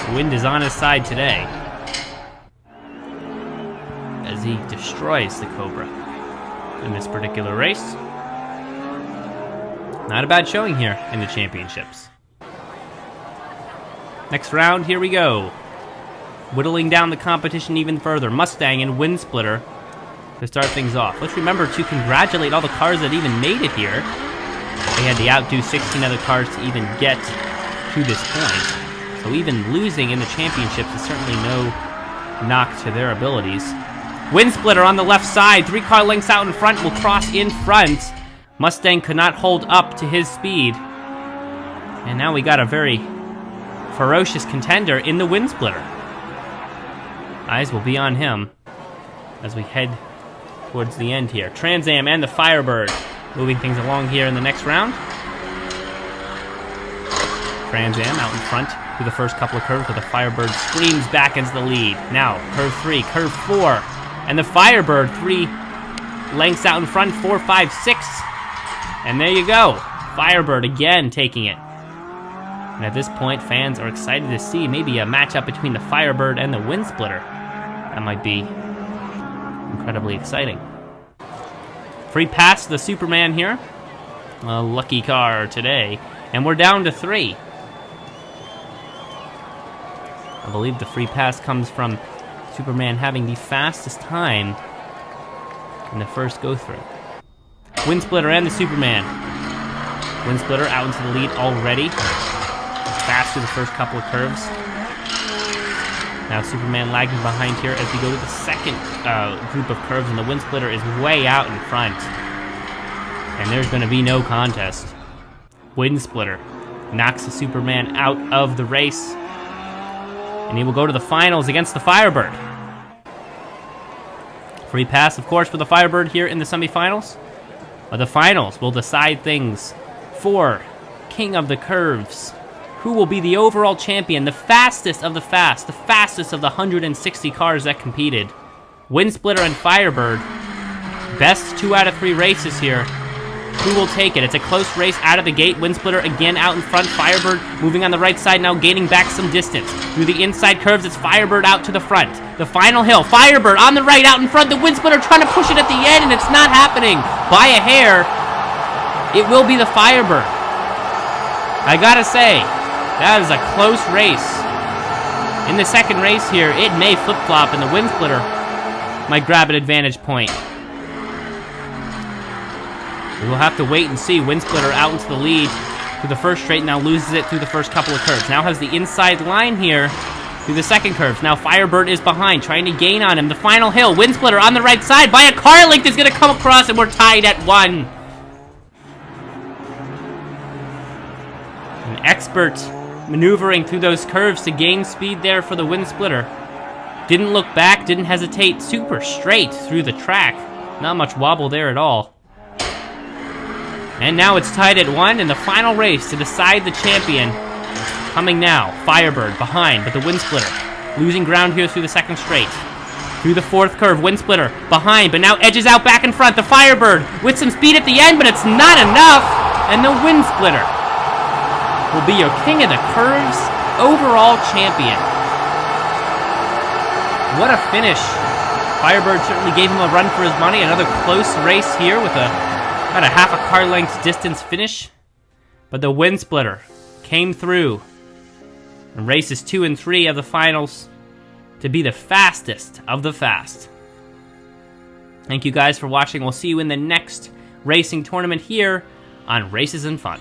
S1: The wind is on his side today, as he destroys the Cobra in this particular race. Not a bad showing here in the championships. Next round, here we go. Whittling down the competition even further. Mustang and Wind Splitter to start things off. Let's remember to congratulate all the cars that even made it here. They had to outdo 16 other cars to even get to this point. So even losing in the championships is certainly no knock to their abilities. Wind Splitter on the left side. 3 car lengths out in front will cross in front. Mustang could not hold up to his speed. And now we got a very ferocious contender in the Wind Splitter. Eyes will be on him as we head towards the end here. Trans Am and the Firebird moving things along here in the next round. Trans Am out in front through the first couple of curves, but the Firebird screams back into the lead. Now, curve 3, curve 4, and the Firebird 3 lengths out in front, 4, 5, 6. And there you go. Firebird again taking it. And at this point, fans are excited to see maybe a matchup between the Firebird and the Wind Splitter. That might be incredibly exciting. Free pass to the Superman here. A lucky car today. And we're down to 3. I believe the free pass comes from Superman having the fastest time in the first go-through. Wind Splitter and the Superman. Wind Splitter out into the lead already. Fast through the first couple of curves. Now Superman lagging behind here as we go to the second group of curves, and the Wind Splitter is way out in front. And there's going to be no contest. Wind Splitter knocks the Superman out of the race, and he will go to the finals against the Firebird. Free pass, of course, for the Firebird here in the semifinals. But the finals will decide things for King of the Curves. Who will be the overall champion, the fastest of the fast, the fastest of the 160 cars that competed. Wind Splitter and Firebird. Best 2 out of 3 races here. Who will take it? It's a close race out of the gate. Wind Splitter again out in front. Firebird moving on the right side now, gaining back some distance. Through the inside curves, it's Firebird out to the front. The final hill, Firebird on the right out in front. The Wind Splitter trying to push it at the end, and it's not happening. By a hair, it will be the Firebird. I gotta say, that is a close race. In the second race here, it may flip-flop, and the Wind Splitter might grab an advantage point. We will have to wait and see. Wind Splitter out into the lead through the first straight, now loses it through the first couple of curves. Now has the inside line here through the second curve. Now Firebird is behind, trying to gain on him. The final hill, Wind Splitter on the right side by a car length is going to come across, and we're tied at 1. An expert maneuvering through those curves to gain speed there for the Wind Splitter. Didn't look back, didn't hesitate, super straight through the track. Not much wobble there at all. And now it's tied at 1 in the final race to decide the champion. Coming now, Firebird behind, but the Wind Splitter losing ground here through the second straight. Through the fourth curve, Wind Splitter behind, but now edges out back in front. The Firebird with some speed at the end, but it's not enough. And the Wind Splitter will be your King of the Curves overall champion. What a finish. Firebird certainly gave him a run for his money. Another close race here with about a half a car length distance finish. But the Wind Splitter came through in races 2 and 3 of the finals to be the fastest of the fast. Thank you guys for watching. We'll see you in the next racing tournament here on Races and Fun.